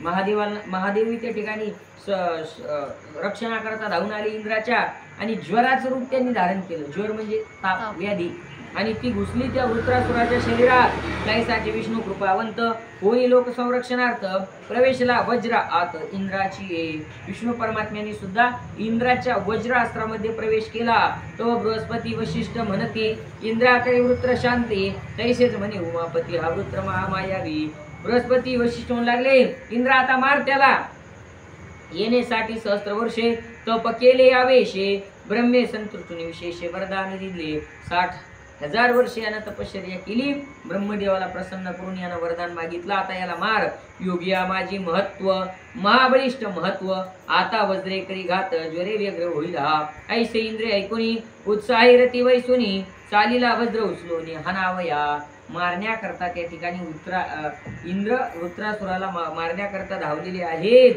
महादेवी त्या ठिकाणी रक्षणाकरता धावून आली इंद्राच्या. आणि ज्वराचं रूप त्यांनी धारण केलं. ज्वर म्हणजे ताप, व्याधी. आणि ती घुसली त्या वृत्रासुराच्या शरीरात. कैसाचे विष्णू कृपावंत होई लोक संरक्षणार्थ, प्रवेशला वज्र आत इंद्राची. विष्णू परमात्म्यांनी सुद्धा इंद्राच्या वज्रास्त्रामध्ये प्रवेश केला. तो बृहस्पती वशिष्ठ म्हणते, इंद्रातरी वृत्र शांती, तैसेच म्हणे उमापती हा वृत्र महामायावी. बृहस्पती वशिष्ठ म्हणू लागले, इंद्र आता मार त्याला. येण्यासाठी सहस्त्र वर्षे तप केले आवेशे, ब्रह्मे संतृप्तुनी विशेष वरदान दिले. 60,000 वर्षे यानं तपश्चर्या केली. ब्रह्मदेवाला प्रसन्न करून यानं वरदान मागितलं. आता याला मार. योगिया माझी महत्व, महाबलिष्ठ महत्व, आता वज्रे करी घात, ज्वरे व्यग्र होईल हा. ऐसे इंद्रिय ऐकुनी उत्साही रती वैसुनी, चालीला वज्र उचलून हनावया. मारण्याकरता त्या ठिकाणी इंद्र वृत्रासुराला मारण्याकरता धावलेले आहेत.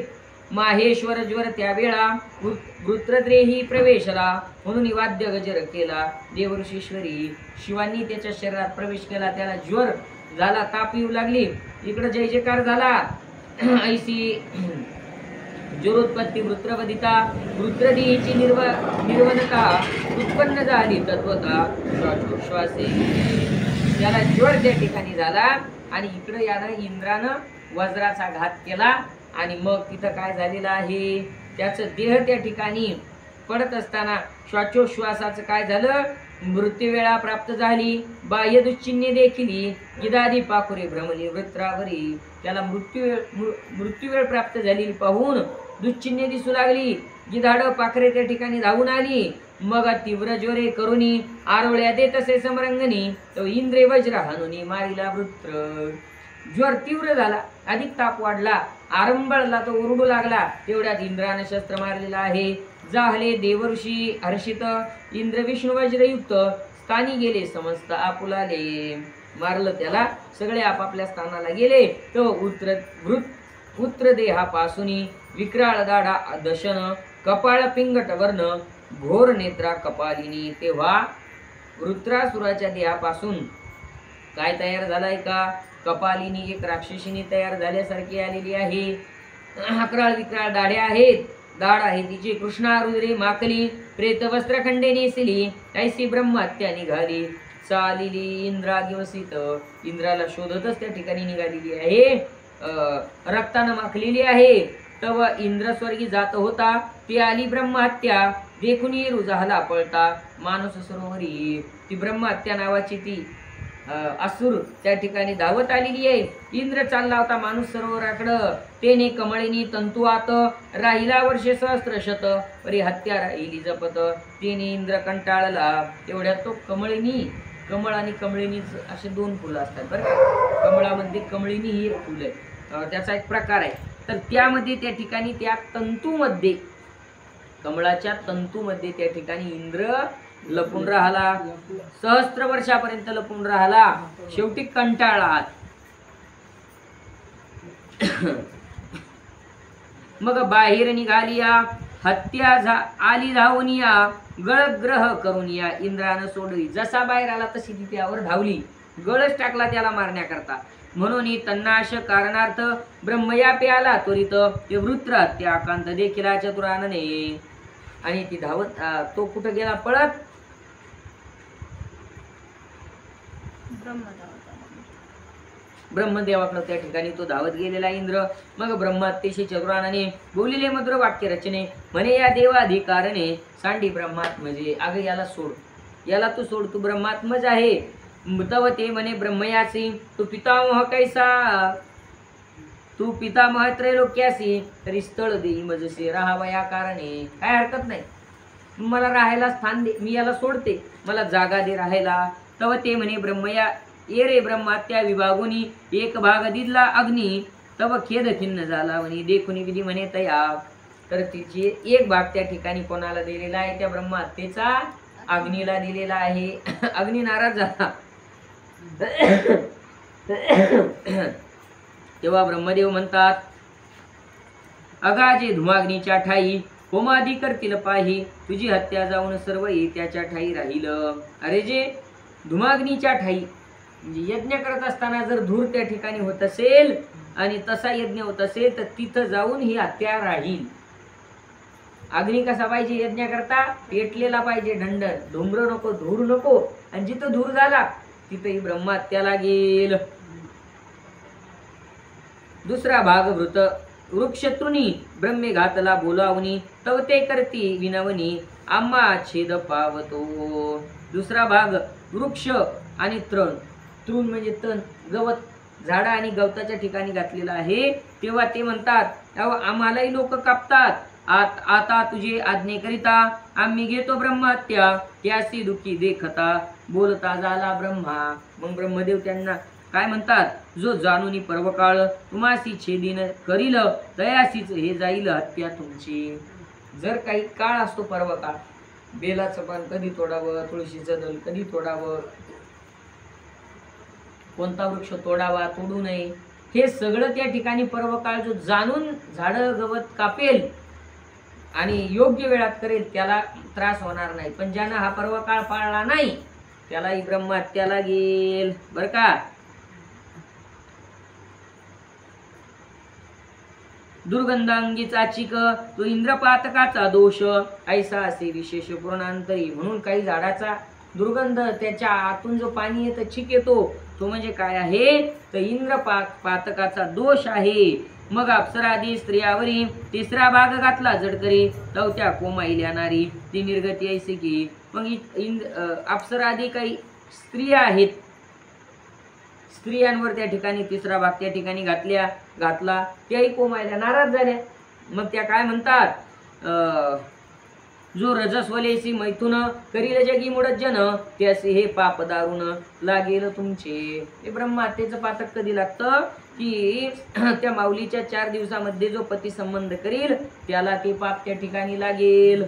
माहेश्वर ज्वर त्यावेळा वृत्रद्रेही प्रवेशला, म्हणून वाद्य गजर केला देवऋषीश्वरी. शिवांनी त्याच्या शरीरात प्रवेश केला. त्याला ज्वर झाला, ताप येऊ लागली. इकडे जय जयकार झाला. ऐशी ज्वरोत्पत्ती वृत्रवदिता, वृत्रदेहीची निर्वनता उत्पन्न झाली तत्वता श्वासे. त्याला ज्वर त्या ठिकाणी झाला आणि इकडे यानं इंद्रानं वज्राचा घात केला. आणि मग तिथं काय झालेलं आहे, त्याचं देह त्या ठिकाणी पडत असताना श्वासोश्वासाचं काय झालं, मृत्यूवेळा प्राप्त झाली. बाह्य दुश्चिन्हे देखील गिदादी पाखुरे भ्रमली वृत्रावरी. त्याला मृत्यूवेळ प्राप्त झालेली पाहून दुश्चिन्हे दिसू लागली. गिधाड पाखरे त्या ठिकाणी धावून आली. मग तीव्र ज्वरे करुणी आरोळ्या देत असे समरंगणी, तो इंद्रे वज्र हानुनी मारिला वृत्र. ज्वर तीव्र झाला, अधिक ताप वाढला, आरंभळला, तो ओरडू लागला. तेवढ्यात इंद्राने शस्त्र मारलेला आहे. जाहले देवर्षी हर्षित, इंद्र विष्णू वज्रयुक्त, स्थानी गेले समस्त आपुलाले. मारलं त्याला, सगळे आपापल्या स्थानाला गेले. तो पुत्र देहापासून विक्राळ दाढा दशन, कपाळ पिंगट वर्ण, घोर नेत्रा कपालिनी. तेव्हा वृत्रासुराच्या देहापासून काय तयार झालाय का, कपालिनी एक राक्षसीनी तयार झाल्यासारखी आलेली आहे. अकराळ विक्राळ दाढ्या आहेत, दाढ आहे तिची. कृष्णा रुद्रे माकली, प्रेत वस्त्रखंडे नेसली, ऐसी ब्रह्महत्या निघाली. चालिली इंद्रागिवसित, इंद्राला शोधतच त्या ठिकाणी निघालेली आहे. रक्तानं माखलेली आहे. तव इंद्र स्वर्गी जात होता, ती आली ब्रह्महत्या, देखून रुजाहला पळता माणूस सरोवरी. ती ब्रह्महत्या नावाची ती असुर त्या ठिकाणी धावत आलेली आहे. इंद्र चालला होता माणूस सरोवराकडं. तेने कमळिनी तंतुआत, राहिला वर्षे सहस्त्रशत, परी हत्या राहिली जपत. तेने इंद्र कंटाळला. तेवढ्यात तो कमळ आणि कमळिनीच असे दोन फुलं असतात बरं का. कमळामध्ये कमळिनी ही एक फुल आहे, त्याचा एक प्रकार आहे. तर त्यामध्ये त्या ठिकाणी त्या तंतूमध्ये, कमळाच्या तंतूमध्ये त्या ठिकाणी इंद्र लपून राहिला. सहस्त्र वर्षापर्यंत लपून राहिला. शेवटी कंटाळला. मग बाहेर निघालिया आली धावून या गळग्रह करून या इंद्रानं सोडली. जसा बाहेर आला तशी ती त्यावर धावली, गळच टाकला त्याला मारण्याकरता. म्हणून तन्नाश कारणार्थ ब्रह्मयापे आला त्वरित ते वृत्र त्या आकांत देखील चतुरानने. आणि ती धावत तो कुठं गेला पळत, ब्रह्मदेवाकडे त्या ठिकाणी तो धावत गेलेला इंद्र. मग ब्रह्म अतिशय चतुरानाने बोलिले मधुर वाक्य रचने म्हणे या देवाधिकारणे सांडी ब्रह्मात्मजे. अगं याला सोड, याला तू सोड, तू ब्रह्मात्मज आहे. तव ते म्हणे ब्रह्मयासी तू पितामह कैसा, तू पितामह त्रैलोक्यासी तरी स्थळ देई मजसे राहावा या कारणे. काय हरकत नाही, मला राहायला स्थान दे, मी याला सोडते, मला जागा दे राहायला. तव ते म्हणे ब्रह्मया ये रे ब्रह्मा त्या विभागुनी एक भाग दिदला अग्नी तव खेद खिन्न झाला म्हणे देखुनी विधी म्हणे तया. तर तिची एक भाग त्या ठिकाणी कोणाला दिलेला आहे, त्या ब्रह्महत्येचा अग्नीला दिलेला आहे. अग्नी नाराज झाला. तेव्हा ब्रह्मदेव म्हणतात अगाजे धुमाग्नीच्या ठाई होमादी करतील पाही तुझी हत्या जाऊन सर्व त्याच्या ठाई राहील. अरे जे धुमाग्नीच्या ठाई म्हणजे यज्ञ करत असताना जर धूर त्या ठिकाणी होत असेल आणि तसा यज्ञ होत असेल तर तिथं जाऊन ही हत्या राहील. अग्नी कसा पाहिजे यज्ञ करता, पेटलेला पाहिजे, ढंड धुम्र नको, धूर नको. आणि जिथं धूर झाला तिथंही ब्रह्महत्या लागेल. दुसरा भाग वृत वृक्षत्रुनी ब्रह्मे घातला बोलावणी तव ते करती विनवणी आम्हा छेद पावतो. दुसरा भाग वृक्ष आणि तृण, तृण म्हणजे तण, गवत, झाडा आणि गवताच्या ठिकाणी घातलेलं आहे. तेव्हा ते म्हणतात आम्हालाही लोक कापतात, आता तुझे आज्ञेकरिता आम्ही घेतो ब्रह्महत्या त्यासी दुखी देखता बोलता झाला ब्रह्मा. मग ब्रह्मदेव त्यांना काय म्हणतात, जो जाणूनी पर्वकाळ तुम्हासी छेदीन करील तयासीच हे जाईल हत्या तुमची. जर काही काळ असतो पर्वकाळ, बेलाचं पान कधी तोडावं, तुळशीचं दल कधी तोडावं, कोणता वृक्ष तोडावा तोडू नये, हे सगळं त्या ठिकाणी पर्वकाळ जो जाणून झाडं गवत कापेल आणि योग्य वेळात करेल त्याला त्रास होणार नाही. पण ज्यानं हा पर्वकाळ पाळला नाही त्यालाही ब्रह्महत्या लागेल बर का. दुर्गंधांगी चाचिक तो इंद्रपातकाचा दोष ऐसा असे विशेष पूर्णांतरी. म्हणून काही झाडाचा दुर्गंध त्याच्या आतून जो पाणी येतं छिक येतो तो म्हणजे काय आहे तर इंद्रपातकाचा दोष आहे. मग अप्सरादी स्त्रियावरी तिसरा भाग घातला जडकरी चौथ्या कोमाईल्या नारी ती निर्गती ऐसी की. मग अप्सरादी काही स्त्रिया आहेत, स्त्रियांवर त्या ठिकाणी तिसरा भाग त्या ठिकाणी घातला त्याही कोमायला नाराज झाल्या. मग त्या काय म्हणतात जो रजस्वलेसी मैथुन करील जगी मुडज्जन त्यासे हे पाप दारुण लागेल तुमचे. हे ब्रह्महत्येचं पातक कधी लागतं की त्या माऊलीच्या 4 दिवसामध्ये जो पती संबंध करील त्याला ते पाप त्या ठिकाणी लागेल.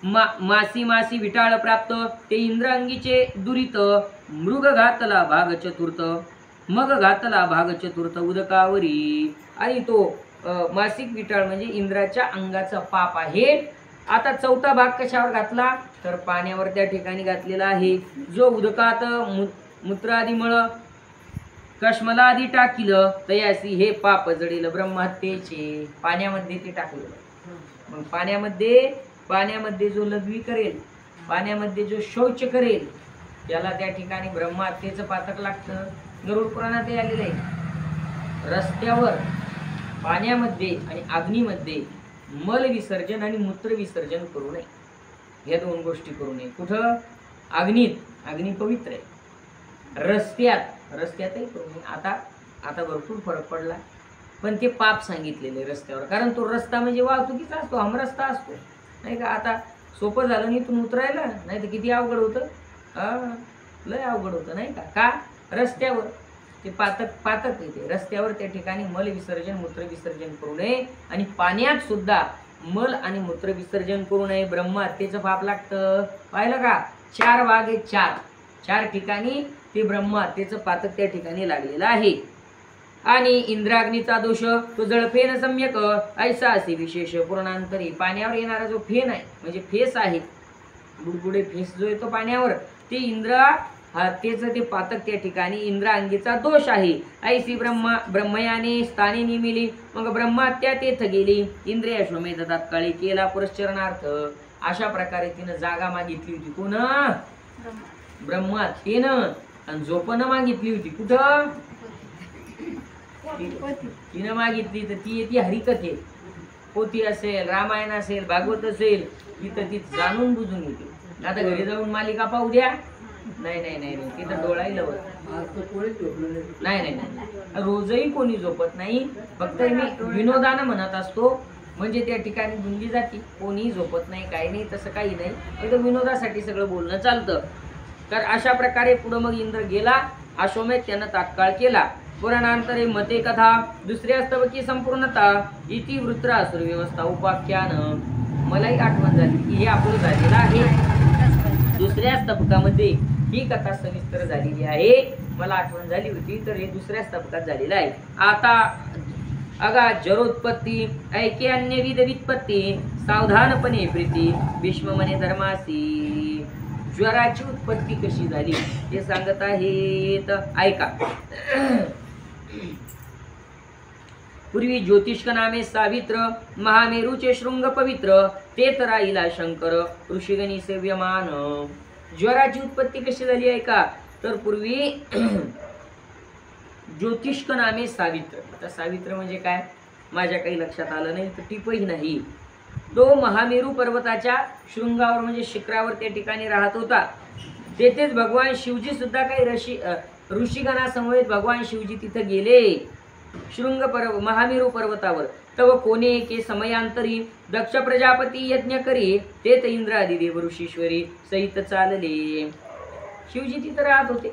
मासी मासी विटाळ प्राप्त ते इंद्रांगीचे दुरित मृग घातला भाग चतुर्थ मग घातला भाग चतुर्थ उदकावरी. आणि तो मासिक विटाळ म्हणजे इंद्राच्या अंगाचा पाप आहे. आता चौथा भाग कशावर घातला तर पाण्यावर त्या ठिकाणी घातलेला आहे. जो उदकात मूत्रादिमळ कश्मलादी टाकील तयासी हे पाप जडील ब्रह्महत्येचे. पाण्यामध्ये ते टाकलेलं. मग पाण्यामध्ये जो लघवी करेल, पाण्यामध्ये जो शौच करेल त्याला त्या ठिकाणी ब्रह्महत्येचं पातक लागतं. गरुड पुराणात हे आलेलं आहे. रस्त्यावर पाण्यामध्ये आणि अग्नीमध्ये मल विसर्जन आणि मूत्र विसर्जन करू नये. या 2 गोष्टी करू नये. कुठं अग्नीत, अग्नी पवित्र आहे. रस्त्यातही करू नये. आता भरपूर फरक पडला पण ते पाप सांगितलेले रस्त्यावर. कारण तो रस्ता म्हणजे वाहतुकीचा असतो, हमरस्ता असतो नाही का. आता सोपं झालं नाही तू उतरायला, नाही तर किती अवघड होतं, लय अवघड होतं नाही का. का रस्त्यावर ते पातक येते. रस्त्यावर त्या ठिकाणी मल विसर्जन मूत्र विसर्जन करू नये. आणि पाण्यात सुद्धा मल आणि मूत्र विसर्जन करू नये. ब्रह्महत्येचं पाप लागतं. पाहिलं का, 4 भाग आहेत. 4 ठिकाणी ते ब्रह्महत्येचं पातक त्या ठिकाणी लागलेलं आहे. आणि इंद्राग्नीचा दोष तो जळफेन सम्यक ऐसा असे विशेष पूर्णांतरी पाण्यावर येणारा जो फेन आहे म्हणजे फेस आहे बुडबुडे फेस जो येतो पाण्यावर ते इंद्र तेच ते पातक त्या ठिकाणी इंद्रांगीचा दोष आहे ऐसी ब्रह्मयाने स्थानी निमिली मग ब्रह्मात्या तेथ गेली इंद्रिय अश्वमेध तात्काळी केला पुरश्चरणार्थ अशा प्रकारे तिनं जागा मागितली होती कोण ब्रह्मात्येनं आणि झोपणं मागितली होती कुठं तिनं मागितली तर ती येते हरिकथे पोथी असेल रामायण असेल भागवत असेल तिथं ती जाणून बुजून येते आता घरी जाऊन मालिका पाहू द्या नाही नाही नाही नाही तिथं डोळाही लवत नाही नाही नाही रोजही कोणी झोपत नाही फक्त मी विनोदानं म्हणत असतो म्हणजे त्या ठिकाणी गुंजी जाती कोणी झोपत नाही काही नाही तसं काही नाही एकदम विनोदासाठी सगळं बोलणं चालतं तर अशा प्रकारे पुढं मग इंद्र गेला अश्वमेध त्यानं तात्काळ केला पुराणांतरे मते कथा दुसऱ्या स्तवकी संपूर्णता इति वृत्रासुर व्यवस्था उपाख्यान मलाही आठवण झाली की हे आपलं झालेलं आहे दुसऱ्या स्तबकामध्ये ही कथा सविस्तर झालेली आहे मला आठवण झाली होती तर हे दुसऱ्या स्तबकात झालेलं आहे आता अगा जरोत्पत्ती ऐके अन्य विध वित्पत्ती सावधानपणे प्रीती विश्वमने धर्मासी ज्वराची उत्पत्ती कशी झाली हे सांगत आहेत ऐका पूर्वी ज्योतिष्क नामे सावित्र महामेरूचे शृंग पवित्र ते तराईला शंकर ऋषिगणी सेव्यमान ज्वराची उत्पत्ती कशी झाली आहे का तर पूर्वी ज्योतिष्क नामे सावित्र आता सावित्र म्हणजे काय माझ्या काही लक्षात आलं नाही तर टिपही नाही तो महामेरू पर्वताच्या शृंगावर म्हणजे शिखरावर त्या ठिकाणी राहत होता तेथेच भगवान शिवजी सुद्धा काही ऋषिगणासमवेत भगवान शिवजी तिथे गेले शृंग महामेरू पर्वतावर तव कोणे के समयांतरी दक्ष प्रजापती यज्ञ करी तेत इंद्रादी देव ऋषीश्वरी सहित चालले शिवजी तिथे राहत होते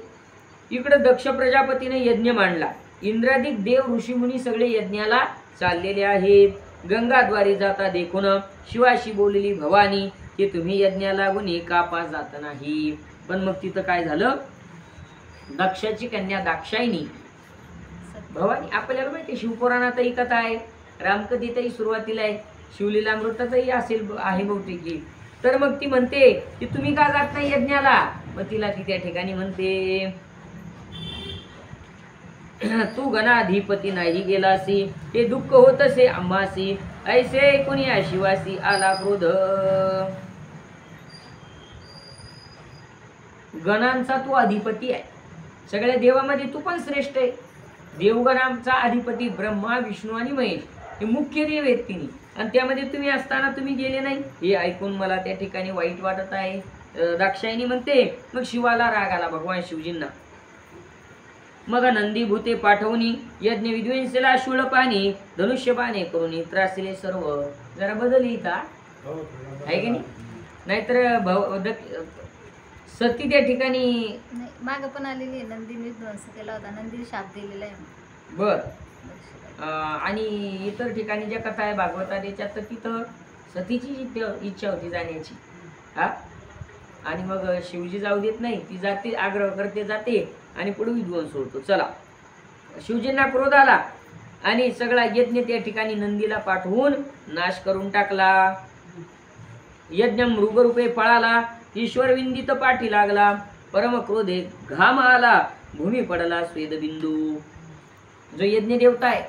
इकडे दक्ष प्रजापतीने यज्ञ मांडला इंद्रादिक देव ऋषीमुनी सगळे यज्ञाला चाललेले आहेत गंगाद्वारे जाता देखून शिवाशी बोलली भवानी की तुम्ही यज्ञाला गुन्हे कापा जात नाही पण मग तिथं काय झालं दक्षाची कन्या दाक्षायनी भवानी आपल्याला माहिती शिवपुराणातही कथा आहे रामकथेतही सुरुवातीला आहे शिवलीलामृतातही असेल आहे बहुतेक तर मग ती म्हणते की तुम्ही का जात नाही यज्ञाला मग तिला ती त्या ठिकाणी म्हणते तू गणाधिपती नाही गेलासी ते दुःख होत असे आम्हासी ऐसे कोणी शिवासी आला क्रोध गणांचा तू अधिपती आहे सगळ्या देवामध्ये तू पण श्रेष्ठ आहे देवगणांचा अधिपती ब्रह्मा विष्णू आणि महेश हे मुख्य देव आहेत तिने आणि त्यामध्ये तुम्ही असताना तुम्ही गेले नाही हे ऐकून मला त्या ठिकाणी वाईट वाटत आहे दाक्षायणी म्हणते मग शिवाला राग आला भगवान शिवजींना मग नंदीभूते पाठवणी यज्ञ विध्वंसेला शूळपाणी धनुष्यबाणे करून त्रासले सर्व जरा बदल का आहे की नाही नाहीतर सती त्या ठिकाणी माग पण आलेली आहे नंदीने ध्वंस केला होता नंदीने शाप दिलेला आहे बर आणि इतर ठिकाणी ज्या कथा आहे भागवतात याच्यात तर तिथं सतीची इच्छा होती जाण्याची हा आणि मग शिवजी जाऊ देत नाही ती जाते आग्रह करते जाते आणि पुढे विध्वंस होतो चला शिवजींना क्रोध आला आणि सगळा यज्ञ त्या ठिकाणी नंदीला पाठवून नाश करून टाकला यज्ञ मृगरूपे पळाला ईश्वर विंदित पाठी लागला परम क्रोधे घाम आला भूमी पडला स्वेदबिंदू जो यज्ञ देवता आहे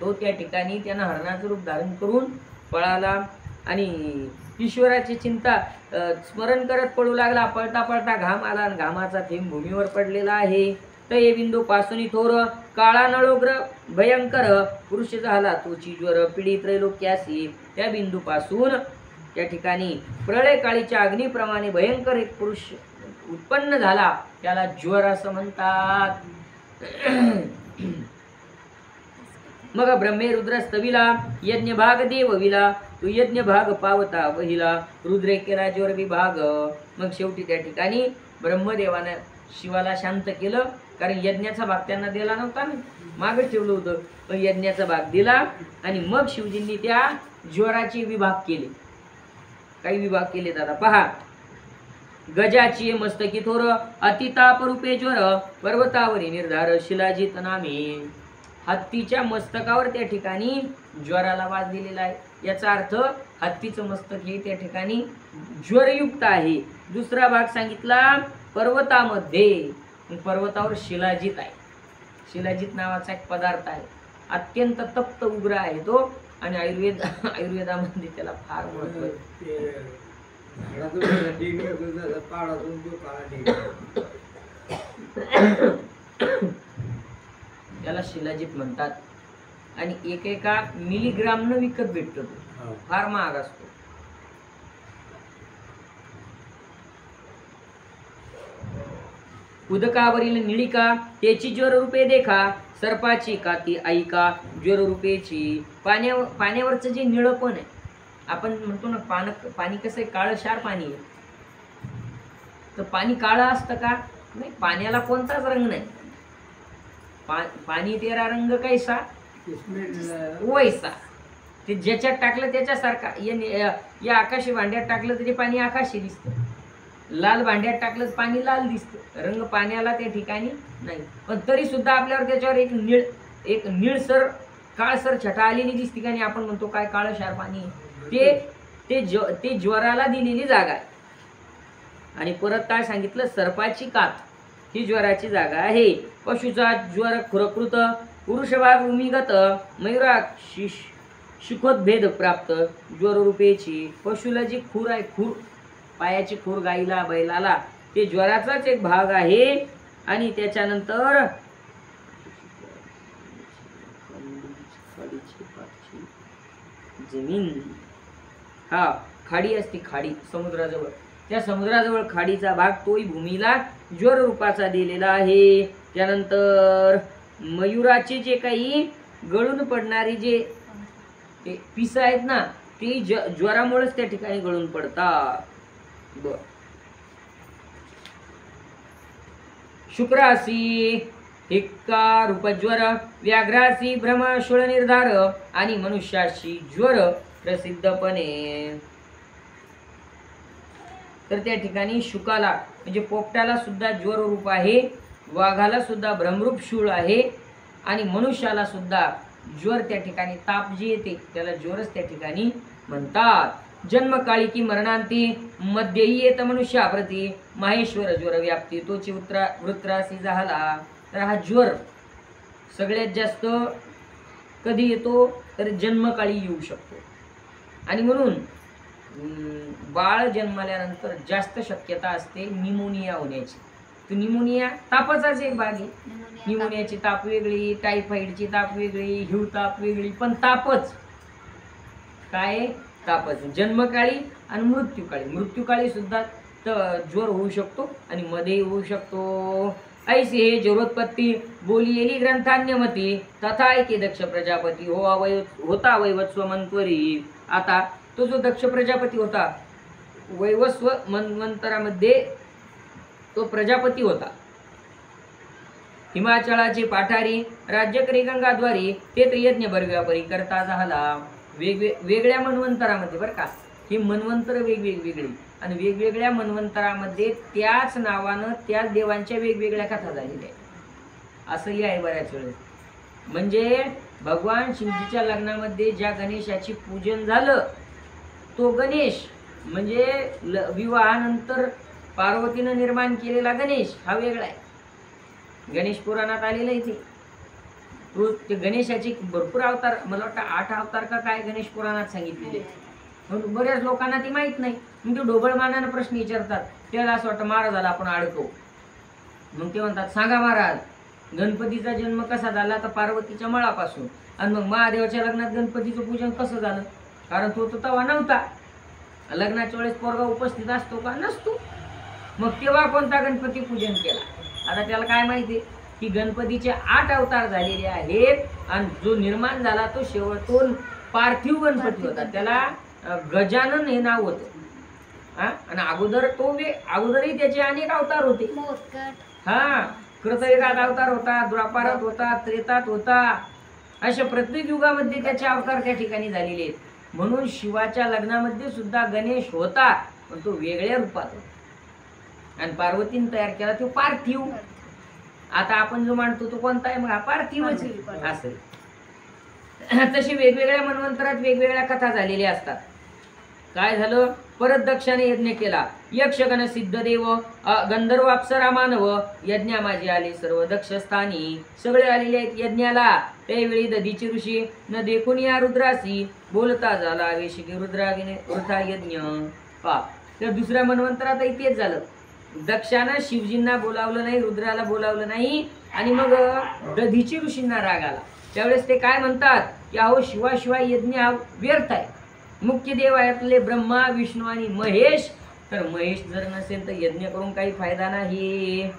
तो त्या ठिकाणी त्यानं हरणाचं रूप धारण करून पळाला आणि ईश्वराची चिंता स्मरण करत पडू लागला पळता पळता घाम आला आणि घामाचा थेंब भूमीवर पडलेला आहे तये बिंदू पासून थोर काळा नळोग्र भयंकर पुरुष झाला तोची ज्वर पीडित त्रैलोक्यासी त्या बिंदू पासून त्या ठिकाणी प्रळय काळीच्या अग्नीप्रमाणे भयंकर एक पुरुष उत्पन्न झाला त्याला ज्वर असं म्हणतात मग ब्रह्मे रुद्र स्तविला यज्ञ भाग देव विला तू यज्ञ भाग पावता वहिला रुद्रे केला ज्वर विभाग मग शेवटी त्या ठिकाणी ब्रह्मदेवानं शिवाला शांत केलं कारण यज्ञाचा भाग त्यांना दिला नव्हता ना मागे ठेवलं होतं पण यज्ञाचा भाग दिला आणि मग शिवजींनी त्या ज्वराचे विभाग केले काही विभाग केले दादा पहा गजाची मस्तकी थोर अतिताप रूपे ज्वर पर्वतावरी निर्धार शिलाजित नामे हत्तीच्या मस्तकावर त्या ठिकाणी ज्वराला वास दिलेला आहे। याचा अर्थ हत्तीचं मस्तक हे त्या ठिकाणी ज्वरयुक्त आहे। दुसरा भाग सांगितला पर्वतामध्ये, पर्वतावर शिलाजीत आहे। शिलाजीत नावाचा एक पदार्थ आहे, अत्यंत तप्त उग्र आहे तो, आणि आयुर्वेदामध्ये त्याला फार महत्व आहे। ते झाडातून ढीग येतो तसा पाडातून तो काळा ढीग येतो. त्याला शिलाजीत म्हणतात, आणि एकेका मिलीग्रामनं विकत भेटतो तो, हा. फार महाग असतो। उदकावरील निळिका त्याची ज्वररूपे देखा, सर्पाची काती ऐका ज्वररूपेची। पाण्यावरचं जे निळपण आहे, आपण म्हणतो ना पाणी कसं आहे, काळशार पाणी आहे, तर पाणी काळं असतं का? नाही, पाण्याला कोणताच रंग नाही। पाणी तेरा रंग कैसा किसमिस वैसा, ते ज्याच्यात टाकलं त्याच्यासारखा। या आकाशी भांड्यात टाकलं तरी पाणी आकाशी दिसतं, लाल भांड्यात टाकलं तर पाणी लाल दिसतं, रंग पाण्याला त्या ठिकाणी नाही। पण तरी सुद्धा आपल्यावर त्याच्यावर एक निळसर काळसर छटा आलेली दिसते का नाही, आपण म्हणतो काय काळशार पाणी आहे। ते ज्वराला दिलेली जागा आहे। आणि परत काय सांगितलं, सर्पाची कात ही ज्वराची जागा आहे। पशुचा ज्वर खुरकृत, पुरुषभाग भूमिगत, मयुराक्षी शिखोद्भेद प्राप्त ज्वररूपेची। पशुला जी खूर आहे, खूर पायाची खूर गाईला बैलाला, ते ज्वराचाच एक भाग आहे। आणि त्याच्यानंतर जमीन, हा खाडी असते, खाडी समुद्राजवळ, त्या समुद्राजवळ खाडीचा भाग तोही भूमीला ज्वर रूपाचा दिलेला आहे। त्यानंतर मयुराचे जे काही गळून पडणारे जे ते पिस आहेत ना, ते ज्वरामुळेच त्या ठिकाणी गळून पडतात। बर, शुक्रासी हिक्का रूपज्वर, व्याघ्रासी भ्रम शूळ निर्धार, आणि मनुष्याशी ज्वर प्रसिद्धपणे। तर त्या ठिकाणी शुकाला म्हणजे पोपटाला सुद्धा ज्वर रूप आहे, वाघाला सुद्धा भ्रमरूप शूळ आहे, आणि मनुष्याला सुद्धा ज्वर त्या ठिकाणी ताप जी येते त्याला ज्वरच त्या ठिकाणी म्हणतात। जन्मकाळी की मरणांती मध्येही येत मनुष्याप्रती, माहेश्वर ज्वर व्याप्ती तोची वृत्रासी झाला। तर हा ज्वर सगळ्यात जास्त कधी येतो, तर जन्मकाळी येऊ शकतो। आणि म्हणून बाळ जन्मल्यानंतर जास्त शक्यता असते निमोनिया होण्याची। तर निमोनिया तापाचाच एक भाग आहे। निमोनियाची ताप वेगळी, टायफॉइडची ताप वेगळी, हिव ताप वेगळी, पण तापच काय, तापच जन्मकाळी आणि मृत्यूकाळी। मृत्यूकाळी सुद्धा ज्वर होऊ शकतो आणि मध्ये होऊ शकतो। ऐसे हे ज्वरोत्पत्ती बोली येली ग्रंथान्यमती, तथा ऐके दक्ष प्रजापती होता वैवस्व मंत्वरी। आता तो जो दक्ष प्रजापती होता, वैवस्व मन्वंतरामध्ये तो प्रजापती होता, हिमाचळाचे पाठारी राज्यकरी गंगाद्वारी, ते यज्ञ बर्व्यापरी करता झाला। वेगवेगळ्या मन्वंतरामध्ये बरं का, ही मन्वंतर वेगवेगळी, आणि वेगवेगळ्या मन्वंतरामध्ये त्याच नावानं त्याच देवांच्या वेगवेगळ्या कथा झालेल्या आहेत, असंही आहे बऱ्याच वेळेस। म्हणजे भगवान शिवजीच्या लग्नामध्ये ज्या गणेशाची पूजन झालं, तो गणेश म्हणजे विवाहानंतर पार्वतीनं निर्माण केलेला गणेश हा वेगळा आहे। गणेश पुराणात आलेलं आहे ते गणेशाची भरपूर अवतार, मला वाटतं 8 अवतार का काय गणेश पुराणात सांगितलेले, पण बऱ्याच लोकांना ती माहित नाही। म्हणजे ढोबळमानानं प्रश्न विचारतात, त्याला असं वाटतं महाराजाला आपण अडतो, मग ते म्हणतात सांगा महाराज, गणपतीचा जन्म कसा झाला? तर पार्वतीच्या मळापासून। आणि मग महादेवाच्या लग्नात गणपतीचं पूजन कसं झालं? कारण तो तवा नव्हता, लग्नाच्या वेळेस पोरगा उपस्थित असतो का? नसतो, मग तेव्हा कोणता गणपती पूजन केला? आता त्याला काय माहिती की गणपतीचे 8 अवतार झालेले आहेत, आणि जो निर्माण झाला तो शेवटून पार्थिव गणपती होता, त्याला गजानन हे नाव होतं। आणि अगोदरही त्याचे अनेक अवतार होते। हा, कृतयुगात अवतार होता, द्वापारात होता, त्रेतात होता, अशा प्रत्येक युगामध्ये त्याचे अवतार त्या ठिकाणी झालेले आहेत। म्हणून शिवाच्या लग्नामध्ये सुद्धा गणेश होता, पण तो वेगळ्या रूपात होता, आणि पार्वतीने तयार केला तो पार्थिव। आता आपण जो मांडतो तो कोणता आहे? मग हा पार्थिवच आहे. पार्थिव. असं तशी वेगवेगळ्या मनवंतरात वेगवेगळ्या कथा झालेल्या असतात. काय झालं? परत दक्षाने यज्ञ केला. यक्षगण सिद्धदेव गंधर्व अप्सरा मानव यज्ञा माझे आले सर्व दक्षस्थानी. सगळे आलेले आहेत यज्ञाला. त्यावेळी दधीची ऋषी न देखून या रुद्रासी बोलता झाला वेशिकी रुद्रागिने वृथा यज्ञ. पा तर दुसऱ्या मनवंतरातही तेच झालं. दक्षानं शिवजींना बोलावलं नाही, रुद्राला बोलावलं नाही आणि मग दधीची ऋषींना राग आला. त्यावेळेस ते काय म्हणतात की अहो शिवाशिवाय यज्ञ हा व्यर्थ आहे. मुख्य देव आहेतले ब्रह्मा विष्णू आणि महेश. तर महेश जर नसेल तर यज्ञ करून काही फायदा नाही.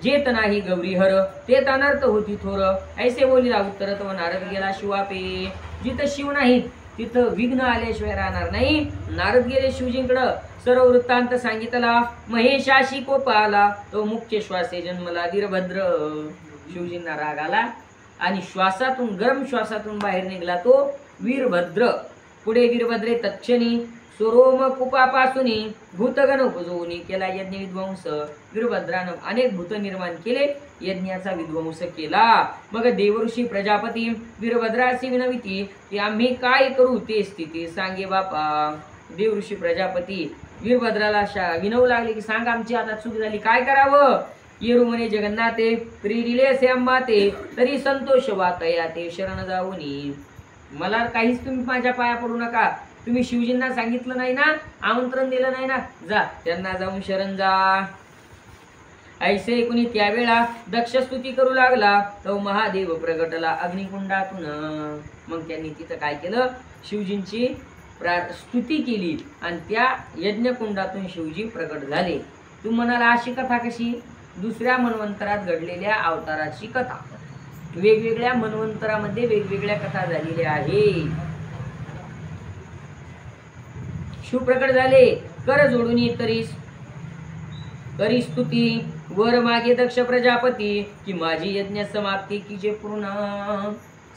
जेत नाही गौरी हर ते अनर्थ होती थोर. ऐसे बोलीला उत्तर तो नारद गेला शिवापे. जिथं शिव नाहीत तिथं विघ्न आल्याशिवाय राहणार नाही. नारद गेले शिवजींकडं. सर्व वृत्तांत सांगितला. महेशाशी कोप आला तो मुख्य श्वासे जन्मला वीरभद्र. शिवजींना राग आला आणि श्वासातून गरम श्वासातून बाहेर निघाला तो वीरभद्र. पुढे वीरभद्रे तत्क्षणी स्वरोम कुपापासून भूतगण उपजवून केला यज्ञ विध्वंस. वीरभद्रानं अनेक भूत निर्माण केले, यज्ञाचा विध्वंस केला. मग देवऋषी प्रजापती वीरभद्राशी विनविती की आम्ही काय करू ते स्थिती सांगे बापा. देवऋषी प्रजापती वीरभद्राला विनवू लागले की सांग आमची आता चूक झाली, काय करावं? येरू म्हणे जगन्नाथे प्रेरिले से अंबाते तरी संतोष वातया ते शरण जाऊनी. मला काहीच तुम्ही माझ्या पाया पडू नका. तुम्ही शिवजींना सांगितलं नाही ना, आमंत्रण दिलं नाही ना, जा त्यांना जाऊन शरण जा. ऐसे कुणी त्यावेळा दक्ष स्तुती करू लागला तो महादेव प्रगटला अग्निकुंडातून. मग त्यांनी तिथं काय केलं? शिवजींची स्तुती केली आणि त्या यज्ञकुंडातून शिवजी प्रगट झाले. तू म्हणाला अशी कथा कशी? दुसऱ्या मनवंतरात घडलेल्या अवताराची कथा. वेगवेगळ्या मनवंतरामध्ये वेगवेगळ्या कथा झालेल्या आहेत. शिव प्रकट झाले. कर जोडून करी स्तुती वर मागे दक्ष प्रजापती की माझी यज्ञ समाप्ती की जे पूर्ण.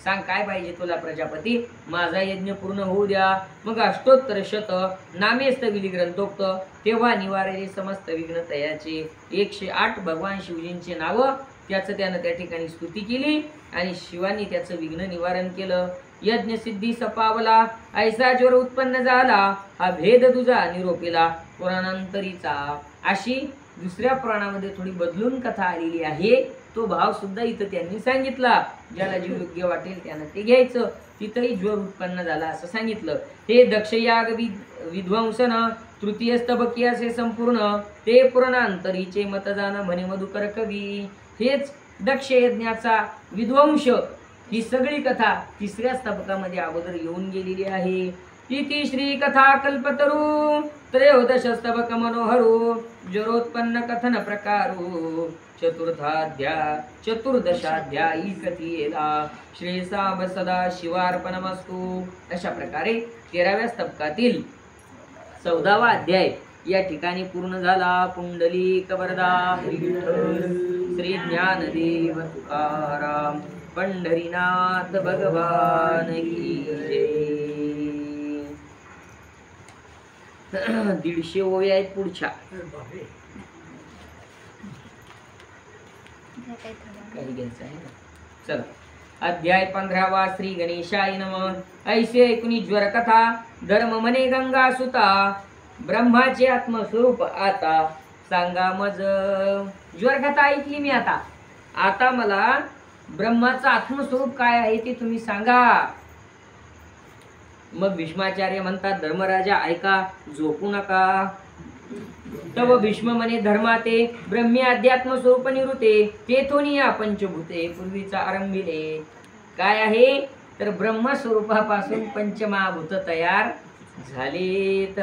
सांग काय पाहिजे तुला प्रजापती? माझा यज्ञ पूर्ण होऊ द्या. मग अष्टोत्तर शत नामेस्त विली ग्रंथोक्त तेव्हा निवारेले समस्त विघ्न तयाचे. 108 भगवान शिवजींचे नाव त्याचं त्यानं त्या ठिकाणी स्तुती केली आणि शिवानी त्याचं विघ्न निवारण केलं. यज्ञ सिद्धी सपावला ऐसा ज्वर उत्पन्न झाला हा भेद तुझा निरोपेला पुराणांतरीचा. अशी दुसऱ्या पुराणामध्ये थोडी बदलून कथा आलेली आहे. तो भाव सुद्धा इथं त्यांनी सांगितला. ज्याला जे योग्य वाटेल त्यानं ते घ्यायचं. तिथंही ज्वर उत्पन्न झाला असं सांगितलं. हे दक्षयाग विध्वंसन तृतीय स्तबकी असे संपूर्ण ते पुराणांतरीचे मतदान म्हणे मधुकर कवी. हेच दक्ष यज्ञाचा विध्वंस ही सगळी कथा तिसऱ्या स्तबकामध्ये अगोदर येऊन गेलेली आहे. इति श्री कथा कल्पतरू त्रयोदश स्तबक मनोहरो ज्वरोत्पन्न कथन प्रकारो चतुर्दशाध्यायी कथेला श्री साब सदा शिवार्पणमस्तु. अशा प्रकारे 13व्या स्तबकातील 14वा अध्याय या ठिकाणी पूर्ण झाला. पुंडलिक वरदा विठ्ठल श्री ज्ञानदेव तुकाराम पंढरीनाथ भगवान की जय. 150 ओव्या आहेत पुढच्या. काही घ्यायचं आहे ना? चला. अध्याय 15वा श्री गणेशाय नमः. ऐसे ऐकुनी ज्वर कथा धर्म म्हणे गंगा सुता ब्रह्माचे आत्मस्वरूप आता सांगा मज. ज्वर कथा ऐकली मी. आता मला ब्रह्माचं आत्मस्वरूप काय आहे ते तुम्ही सांगा. मग भीष्माचार्य म्हणतात धर्मराजा ऐका झोपू नका. तव भीष्म म्हणे धर्माते ब्रह्मी अध्यात्म स्वरूप निवृत्ते तेथून या पंचभूते पूर्वीचा आरंभिले. काय आहे तर ब्रह्मस्वरूपापासून पंचमहाभूत तयार झालेत.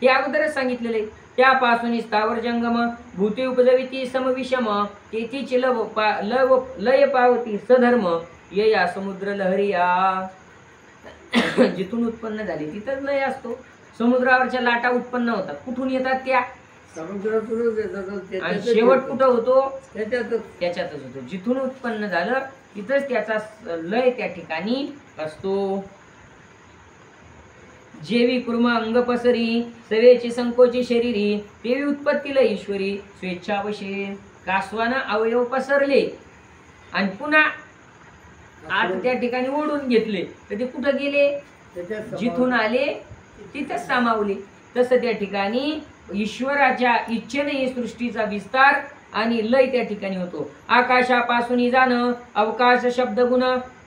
हे अगोदरच सांगितलेले. त्यापासून स्थावर जंगम भूते उपजविती समविषम तेथीच लय पावती सधर्म ये या समुद्र लहरिया. जिथून उत्पन्न झाली तिथंच लय असतो. समुद्रावरच्या लाटा उत्पन्न होतात. कुठून येतात त्या? समुद्रातूनच येतात. आणि शेवट कुठं होतो? त्याच्यातच होतो. जिथून उत्पन्न झालं तिथंच त्याचा लय त्या ठिकाणी असतो. जेवी कुर्म अंग पसरी सवेची संकोची शरीरी देवी उत्पत्तीला ईश्वरी स्वेच्छावशे. कासवानं अवयव पसरले आणि पुन्हा आत त्या ठिकाणी ओढून घेतले, तर ते कुठं गेले? त्याच्यात जिथून आले तिथंच सामावले. तसं त्या ठिकाणी ईश्वराच्या इच्छेने ही सृष्टीचा विस्तार आणि लय त्या ठिकाणी होतो. आकाशापासून जाणं अवकाश शब्द गुण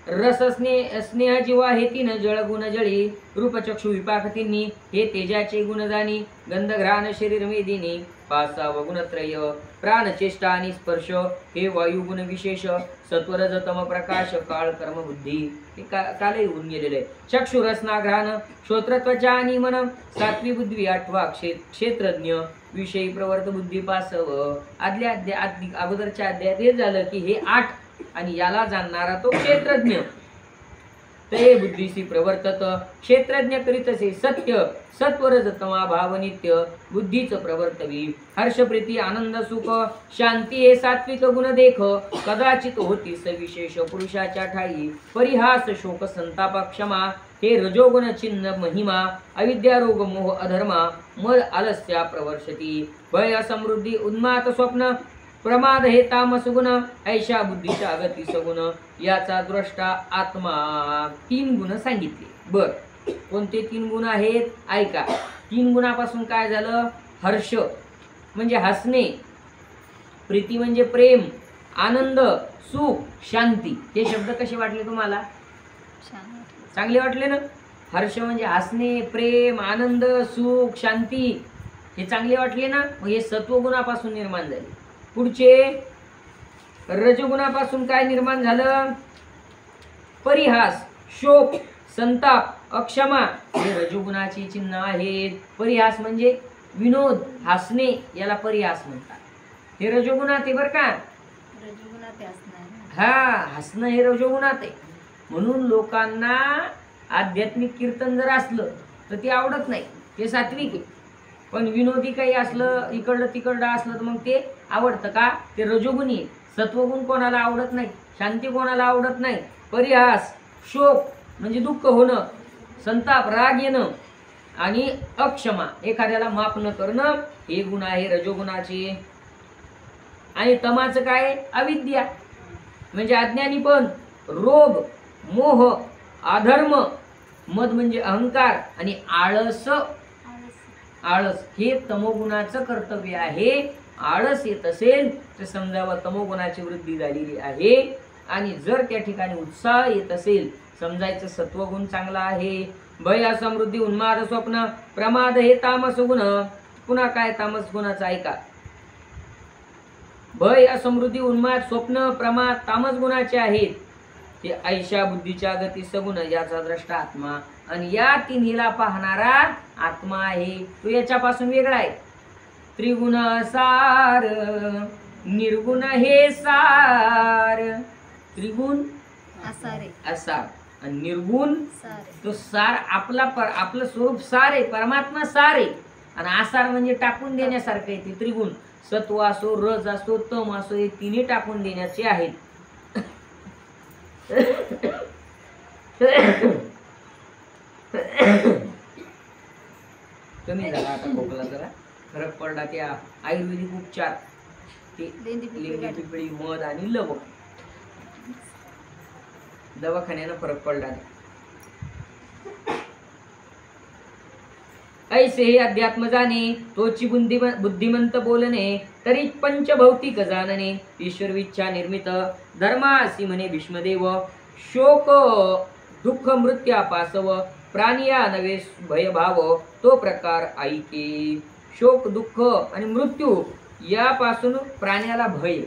रस स्नेह जीवा हे तीन जळ गुण जळी रूपचक्षु विपाक तिन्ही हे तेजाचे गुण जाणी गंध घ्राण शरीर मेदिनी पासाव गुणत्रय प्राण चेष्टा आणि स्पर्श हे वायू गुण विशेष सत्वरजतम प्रकाश काळ कर्म बुद्धी हे कालही होऊन गेलेले. चक्षु रसना घ्राण श्रोत्र त्वचा आणि मन सात्वी बुद्धी आठवा क्षेत्रज्ञ विषयी प्रवर्त बुद्धी पासव. अगोदरच्या अध्यायात हे झालं की हे 8 आणि याला जाणणारा तो क्षेत्रज्ञ. ते बुद्धीसी प्रवर्तत क्षेत्रज्ञ करीतसे सत्य सत्वरजतमा भाव नित्य बुद्धीच प्रवर्तवी हर्ष प्रीती आनंद सुख शांती हे सात्विक गुण देख कदाचित होती सविशेष पुरुषाच्या ठाई परिहास शोक संताप क्षमा हे रजोगुण चिन्ह महिमा अविद्या रोग मोह अधर्मा मद आलस्या प्रवर्षती भय समृद्धी उन्मात स्वप्न प्रमाद हे तामस गुण ऐशा बुद्धीच्या गती सगुण याचा द्रष्टा आत्मा. 3 गुण सांगितले. बर, कोणते 3 गुण आहेत ऐका. 3 गुणापासून काय झालं? हर्ष म्हणजे हसणे, प्रीती म्हणजे प्रेम, आनंद सुख शांती. हे शब्द कसे वाटले तुम्हाला? छान वाटलं. चांगले वाटले ना? हर्ष म्हणजे हसणे, प्रेम, आनंद, सुख, शांती हे चांगले वाटले ना? मग हे सत्वगुणापासून निर्माण झाले. पुढचे रजगुणापासून काय निर्माण झालं? परिहास शोक संताप अक्षमा हे रजोगुणाची चिन्ह आहेत. परिहास म्हणजे विनोद हसणे याला परिहास म्हणतात. हे रजोगुणात आहे बरं का. रजोगुणात हे असणार. हा, हसणं हे रजोगुणात आहे. म्हणून लोकांना आध्यात्मिक कीर्तन जर असलं तर ते आवडत नाही, ते सात्विक आहे. पण विनोदी काही असलं इकडलं तिकडलं असलं तर मग ते आवडतं का? ते रजोगुणी आहे. सत्वगुण कोणाला आवडत नाही, शांती कोणाला आवडत नाही. परिहास शोक म्हणजे दुःख होणं, संताप राग येणं आणि अक्षमा एखाद्याला माफ न करणं हे गुण आहे रजोगुणाचे. आणि तमाचं काय? अविद्या म्हणजे अज्ञानीपण, रोग मोह अधर्म मद म्हणजे अहंकार आणि आळस आळस हे तमोगुणाचं कर्तव्य आहे. आळस येत असेल तर समजावं तमोगुणाची वृद्धी झालेली आहे. आणि जर त्या ठिकाणी उत्साह येत असेल समजायचं सत्वगुण चांगला आहे. भय समृद्धी उन्माद स्वप्न प्रमाद हे तामस गुण. पुन्हा काय तामस गुणाचं ऐका. भय असमृद्धी उन्माद स्वप्न प्रमाद तामस गुणाचे आहेत. हे ऐशा बुद्धीच्या गती सगुण याचा द्रष्टा आत्मा. आणि या तिन्हीला पाहणारा आत्मा आहे तो याच्यापासून वेगळा आहे. त्रिगुण सार निर्गुण हे सार. त्रिगुण असारे असार आणि निर्गुण सारे. तो सार आपलं स्वरूप सार आहे, परमात्मा सार आहे. आणि आसार म्हणजे टाकून देण्यासारखं आहे. ते त्रिगुण सत्व असो रज असो तम असो हे तिन्ही टाकून देण्याचे आहेत. कमी झाला आता खोकला जरा फरक पडला. त्या आयुर्वेदिक उपचार ते लेंडी पिपळी मध आणि लवंग दवाखान्यानं फरक पडला. ऐसे हे अध्यात्म जाणे तोची बुद्धिमंत बोलणे तरी पंचभौतिक जाणणे ईश्वर विच्छा निर्मित धर्मासी म्हणे भीष्मदेव शोक दुःख मृत्यापासव प्राणिया नवे भयभाव तो प्रकार ऐके. शोक दुःख आणि मृत्यू यापासून प्राण्याला भय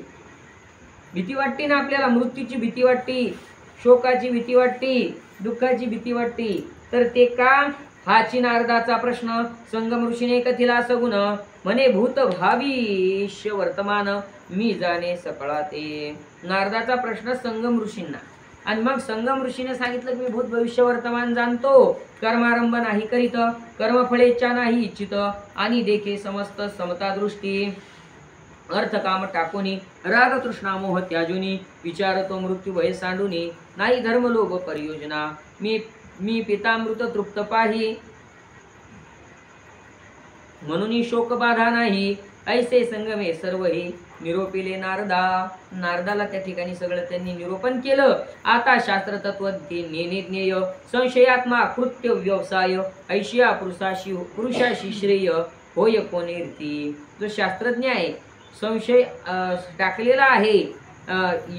भीती वाटते ना. आपल्याला मृत्यूची भीती वाटते, शोकाची भीती वाटते, दुःखाची भीती वाटते. तर ते का? हाची नारदाचा प्रश्न संगम ऋषीने कथिला सगुण म्हणे भूत भाविष्य वर्तमान मी जाणे सकळा ते. नारदाचा प्रश्न संगम ऋषींना. आणि मग संगम ऋषीने सांगितलं की मी भूत भविष्य वर्तमान जाणतो. कर्मारंभ नाही करीत कर्मफळेच्छा नाही इच्छित आणि देखे समस्त समता दृष्टी अर्थ काम टाकूनी राग तृष्णा मोह त्याजुनी विचारतो मृत्यू भय सांडूनी नाही धर्म लोभ परियोजना मी पितामृत तृप्त पाही म्हणून शोक बाधा नाही ऐसे संगमे सर्व हे निरोपिले नारदाला त्या ठिकाणी सगळं त्यांनी निरोपण केलं. आता शास्त्र तत्व ज्ञेय संशयात्मा कृत्य व्यवसाय ऐशिया पुरुषाशी श्रेय होय कोणेरती. जो शास्त्रज्ञ आहे संशय टाकलेला आहे,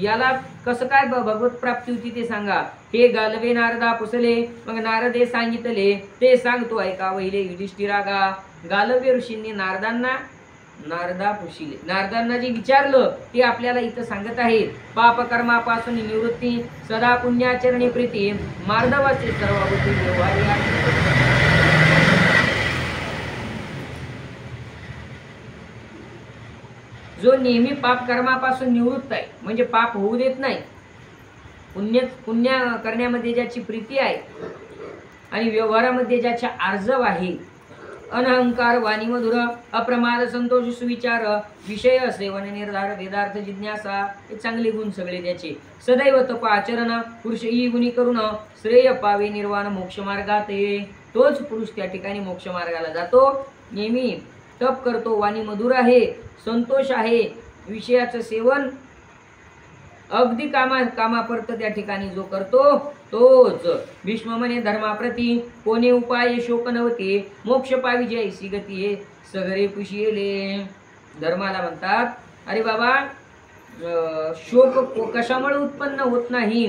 याला कसं काय भगवत प्राप्ती होती ते सांगा. हे गालवे नारदा पुसले. मग नारदे सांगितले ते सांगतो ऐका वहिले युधिष्ठिरागा. गालवे ऋषींनी नारदा पुशिले. नारदांना जे विचारलं ते आपल्याला इथं सांगत आहेत. पापकर्मापासून निवृत्ती सदा पुण्याचरणी प्रीती मार्दवाचे सर्वाभूती व्यवहारी. जो नेहमी पाप कर्मापासून निवृत्त आहे म्हणजे पाप होऊ देत नाही, पुण्य करण्यामध्ये ज्याची प्रीती आहे आणि व्यवहारामध्ये ज्याच्या आर्जव आहे, अनहंकार वाणी मधुर अप्रमाद संतोष सुविचार विषय सेवन निर्धार वेदार्थ जिज्ञासा हे चांगले गुण सगळे त्याचे. सदैव तप आचरण पुरुष ही गुणी करून श्रेय पावे निर्वाण मोक्ष मार्गात. तोच पुरुष त्या ठिकाणी मोक्ष मार्गाला जातो. नेहमी तप करतो, वाणी मधुर आहे, संतोष आहे, विषयाचं सेवन अगदी कामापर्यंत त्या ठिकाणी जो करतो तोच. भीष्म म्हणे धर्माप्रती कोणे उपाय शोक नव्हते मोक्ष पावी जयसी गती हे सगळे पुशिले. धर्माला म्हणतात अरे बाबा शोक कशामुळे उत्पन्न होत नाही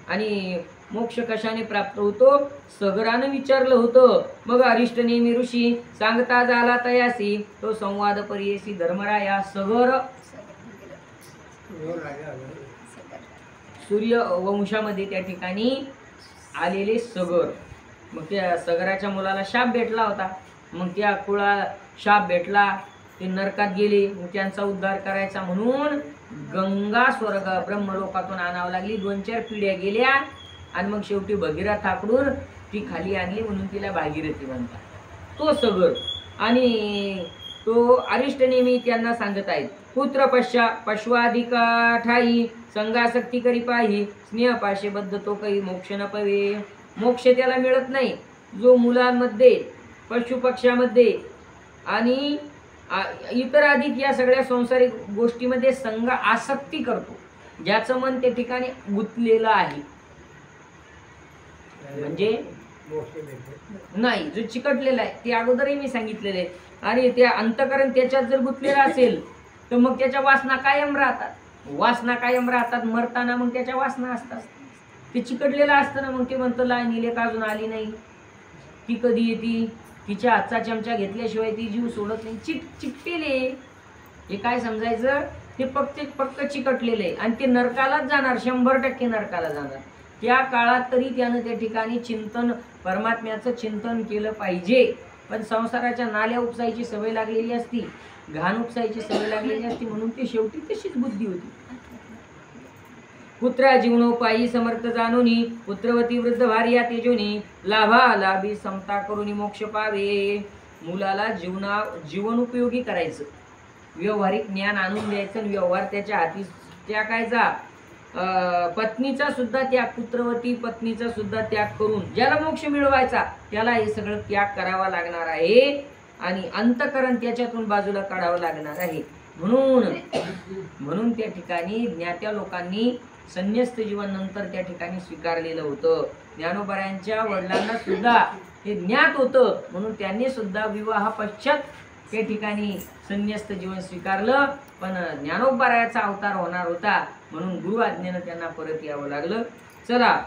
आणि मोक्ष कशाने प्राप्त होतो. सगरानं विचारलं होतं. मग अरिष्ट नेमी ऋषी सांगता झाला तयासी तो संवाद परियेसी धर्मराया. सगर सूर्य वंशामध्ये त्या ठिकाणी आलेले सगर. मग त्या सगराच्या मुलाला शाप भेटला होता. मग त्या कुळा शाप भेटला, ते नरकात गेले. मग त्यांचा उद्धार करायचा म्हणून गंगा स्वर्ग ब्रह्मलोकातून आणावं लागली. 2-4 पिढ्या गेल्या आणि मग शेवटी भगीरथाकडून ती खाली आणली म्हणून तिला भागीरथी म्हणतात. तो सगर आणि तो अरिष्ट नेमी त्यांना सांगत आहेत. पुत्र पश्वाधिका ठाई संगासक्ती करी पाही स्नेह पाशेबद्ध तो काही मोक्ष न पवे. मोक्ष त्याला मिळत नाही जो मुलांमध्ये पशुपक्ष्यामध्ये आणि इतर अधिक या सगळ्या संसारिक गोष्टीमध्ये संग आसक्ती करतो, ज्याचं मन त्या ठिकाणी गुंतलेलं आहे. म्हणजे नाही जो चिकटलेला आहे ते अगोदरही मी सांगितलेले आहे. आणि त्या अंतकरण त्याच्यात जर गुंतलेला असेल तर मग त्याच्या वासना कायम राहतात. मरताना मग त्याच्या वासना असतात. ते चिकटलेलं असतं ना, मग ते म्हणतं लाईन इलेक अजून आली नाही, ती कधी येते, तिच्या हातचा चमचा घेतल्याशिवाय ती जीव सोडत नाही. चिकटेले हे काय समजायचं, ते फक्त चिकटलेले आणि ते नरकालाच जाणार, 100% नरकाला जाणार. त्या काळात तरी त्यानं त्या ठिकाणी चिंतन परमात्म्याचं चिंतन केलं पाहिजे. पण संसाराच्या नाल्या उपसायची सवय लागलेली असती, घाण उपसायची सवय लागलेली असती म्हणून ती शेवटी तशीच बुद्धी होती. पुत्रा जीवनोपायी समर्थ जाणूनी पुत्रवती वृद्ध भार्या तेजोनी लाभा लाभी समता करुनी मोक्ष पावे. मुलाला जीवन उपयोगी करायचं, व्यवहारिक ज्ञान आणून द्यायचं आणि व्यवहार त्याच्या हाती टाकायचा. पत्नीचा सुद्धा त्याग, पुत्रवती पत्नीचा सुद्धा त्याग करून ज्याला मोक्ष मिळवायचा त्याला हे सगळं त्याग करावा लागणार आहे आणि अंतकरण त्याच्यातून बाजूला काढावं लागणार आहे. म्हणून त्या ठिकाणी ज्ञात्या लोकांनी संन्यस्त जीवन नंतर त्या ठिकाणी स्वीकारलेलं होतं. ज्ञानोबाऱ्यांच्या वडिलांना सुद्धा हे ज्ञात होतं म्हणून त्यांनी सुद्धा विवाह पश्चात त्या ठिकाणी संन्यस्त जीवन स्वीकारलं. पण ज्ञानोबारायाचा अवतार होणार होता म्हणून गुरु आज्ञेनं त्यांना परत यावं लागलं. चला,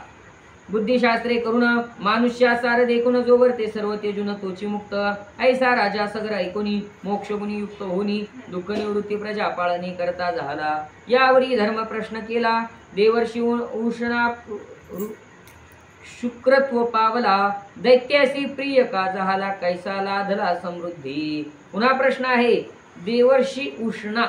बुद्धिशास्त्रे करून मानुष्यासार देखून जोवर ते सर्व तेजून तोची मुक्त ऐसा राजा सगर ऐकोनी मोक्ष गुणी युक्त होनी दुःख निवृत्ती प्रजा पाळणी करता झाला. यावरी धर्म प्रश्न केला देवर्षी उष्णा शुक्रत्व पावला दैत्यासी प्रिय का झाला कैसा लाधला समृद्धी. पुन्हा प्रश्न आहे, देवर्षी उष्णा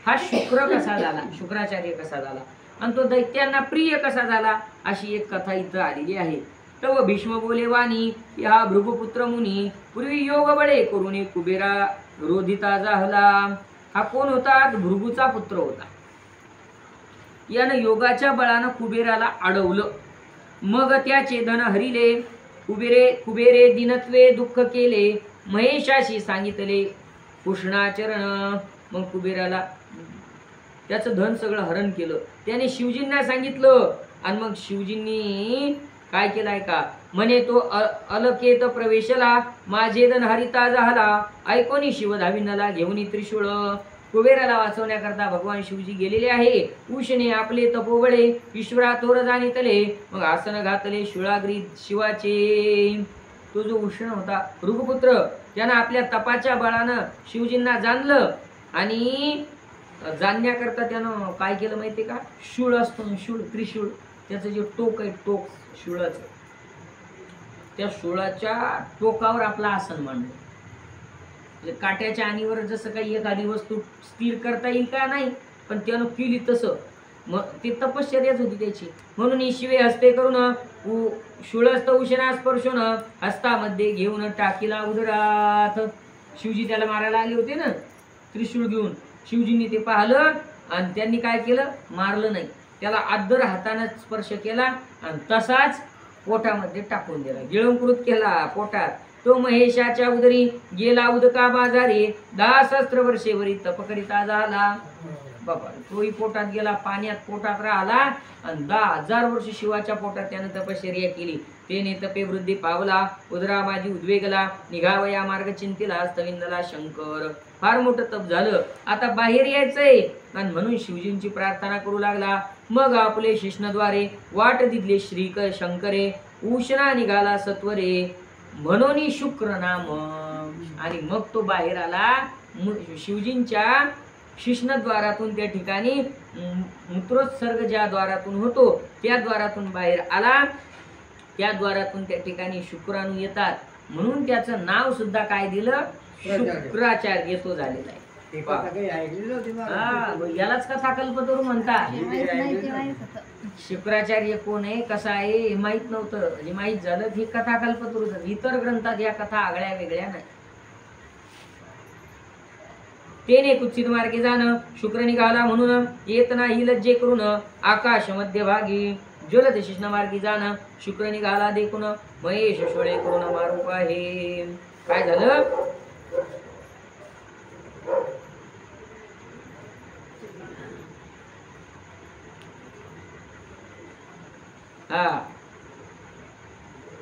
हा शुक्र कसा झाला, शुक्राचार्य कसा झाला आणि तो दैत्यांना प्रिय कसा झाला, अशी एक कथा इथं आलेली आहे. तव भीष्म बोले वाणी हा भृगुपुत्र मुनी पूर्वी योग बळे करून कुबेरा रोधिता जाहला. हा कोण होता, भृगूचा पुत्र होता. यानं योगाच्या बळानं कुबेराला अडवलं. मग त्याचे धन हरिले. कुबेरे दिनत्वे दुःख केले. महेशाशी सांगितले कृष्णाचरण मग कुबेराला त्याचं धन सगळं हरण केलं. त्याने शिवजींना सांगितलं आणि मग शिवजींनी काय केलाय का म्हणे तो अलकेत प्रवेशला माझे धन हरिता झाला ऐकोनी शिव धाविनला घेऊन त्रिशूळ. कुबेराला वाचवण्याकरता भगवान शिवजी गेलेले आहे. उषणे आपले तपोबळे ईश्वरा थोर जाणितले मग आसन घातले शिळाग्री शिवाचे. तो जो उष्ण होता ऋगपुत्र त्यानं आपल्या तपाच्या बळानं शिवजींना जाणलं आणि जाणण्याकरता त्यानं काय केलं माहितीये का शूळ असतो शूळ त्रिशूळ त्याचं जे टोक आहे टोक शूळाचं त्या शूळाच्या टोकावर आपला आसन मांडलं. म्हणजे काट्याच्या आणीवर जसं काही एखादी वस्तू स्थिर करता येईल का नाही पण त्यानं केली तसं मग ते तपश्चर्याच होती त्याची. म्हणून शिवे हस्ते करून शूळस्थ उशना स्पर्शून हस्तामध्ये घेऊन टाकीला उदरात. शिवजी त्याला मारायला आले होते ना त्रिशूळ घेऊन. शिवजींनी ते पाहिलं आणि त्यांनी काय केलं मारलं नाही त्याला आदर हाताने स्पर्श केला आणि तसाच पोटामध्ये टाकून दिला गिळंकृत केला पोटात. तो महेशाच्या उदरी गेला उदका बाजारी 10 सहस्त्र वर्षेवरी तपकरिता झाला. बाबा तोही पोटात गेला पाण्यात पोटात राहिला आणि 10,000 वर्ष शिवाच्या पोटात त्यानं तपश्चर्या केली. तेने तपे वृद्धी पावला उदरा माझी उद्वेगला निघावया मार्ग चिंतीला स्तविंदला शंकर. फार मोठं तप झालं आता बाहेर यायचंय आणि म्हणून शिवजींची प्रार्थना करू लागला. मग आपले शिष्णद्वारे वाट दिदले श्री शंकरे उष्णा निघाला सत्वरे म्हणून शुक्र नाम. आणि मग तो बाहेर आला शिवजींच्या शिष्णद्वारातून त्या ठिकाणी मूत्रोत्सर्ग ज्या द्वारातून होतो त्या द्वारातून बाहेर आला. त्या द्वारातून त्या ठिकाणी शुक्राणू येतात म्हणून त्याचं नाव सुद्धा काय दिलं शुक्राचार्य तो झालेला आहे. यालाच कथा कल्पतरू म्हणतात. शुक्राचार्य कोण आहे कसा आहे हे माहित नव्हतं. हे माहित झालं ही कथा कल्पतरू. इतर ग्रंथात या कथा आगळ्या वेगळ्या नाही. तेने कुत्सित मार्गे जाणं शुक्र निघाला म्हणून येत नाही लज्जे करून आकाश मध्यभागी ज्वलत शिष्ण मार्गी जाणं शुक्र निघाला देखून महेश शोळे करून मारू आहे. काय झालं हा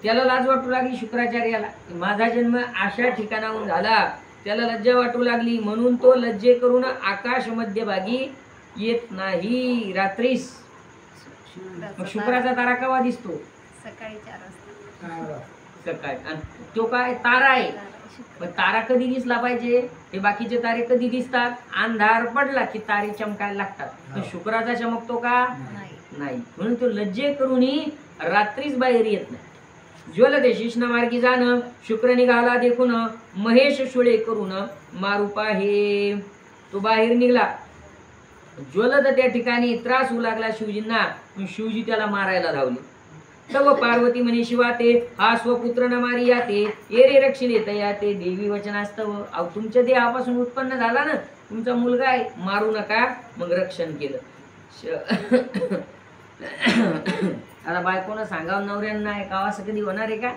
त्याला लाज वाटू लागली शुक्राचार्याला. माझा जन्म अशा ठिकाणाहून झाला त्याला लज्जा वाटू लागली म्हणून तो लज्जे करून आकाश मध्यभागी येत नाही रात्रीस. मग शुक्राचा तारा केव्हा दिसतो सकाळी 4 वाजता सकाळी. आणि तो काय तारा आहे. मग तारा कधी दिसला पाहिजे हे बाकीचे तारे कधी दिसतात अंधार पडला की तारे चमकायला लागतात. पण शुक्राचा चमकतो का नाही. म्हणून तो लज्जे करूनही रात्रीच बाहेर येत नाही. ज्वलते शिष्ण मार्गी जाणं शुक्र निघाला देखून महेश शुळे करून मारुपा हे. तो बाहेर निघला ज्वलत त्या ठिकाणी त्रास होऊ लागला शिवजींना. शिवजी त्याला मारायला धावले. तव पार्वती म्हणे शिवा ते हा स्वपुत्र न मारी याते ये रे रक्षिणे तया ते देवी वचनास्तव. अहो तुमच्या देहापासून उत्पन्न झाला ना तुमचा मुलगा आहे मारू नका. मग रक्षण केलं. आता बायकोनं सांगावं नवऱ्यांना ऐकावं असं कधी होणार आहे का.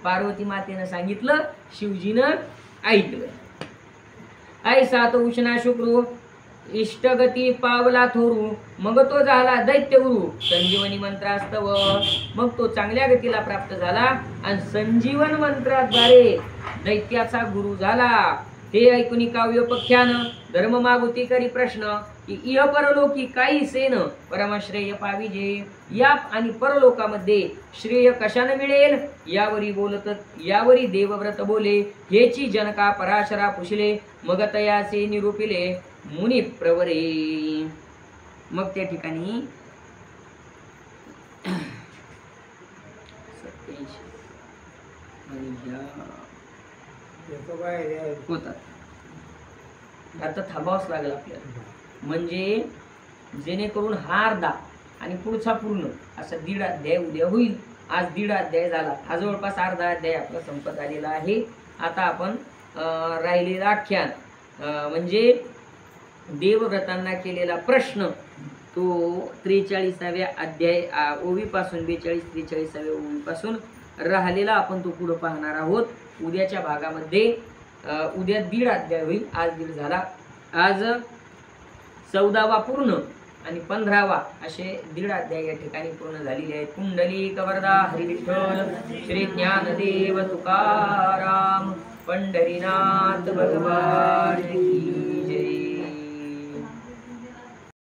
पार्वती मातेनं सांगितलं शिवजीनं ऐकलं. ऐसा तो उष्णा शुक्रू इष्टगती पावला थोरू मग तो झाला दैत्य गुरु संजीवनी मंत्रास्तव. मग तो चांगल्या गतीला प्राप्त झाला आणि संजीवन मंत्राद्वारे दैत्याचा गुरु झाला. हे ऐकून काव्य पख्यानं धर्म मागुती करी प्रश्न की इह परलोकी काही सेन परमश्रेय पाविजे. या आणि परलोकामध्ये श्रेय कशाने मिळेल यावरी देवव्रत बोले हेची जनका पराशरा पुशले मग तयाचे निरूपिले मुनी प्रवरे. मग त्या ठिकाणी होतात. आता थांबावंच लागेल आपल्याला म्हणजे जेणेकरून हा अर्धा आणि पुढचा पूर्ण असा 1.5 अध्याय उद्या होईल. आज 1.5 अध्याय झाला. हा जवळपास अर्धा अध्याय आपला संपत आलेला आहे. आता आपण राहिलेलं आख्यान म्हणजे देवव्रतांना केलेला प्रश्न तो 43व्या अध्याय ओवीपासून 42-43व्या ओवीपासून राहिलेला आपण तो पुढे पाहणार आहोत. उद्याच्या भागामध्ये उद्या 1.5 अध्याय होईल. आज 1.5 झाला. आज 14वा पूर्ण आणि 15वा असे 1.5 अध्याय या ठिकाणी पूर्ण झालेले आहेत. कुंडलिक वरदा हरी विठ्ठल श्री ज्ञानदेव तुकाराम पंढरीनाथ भगवान की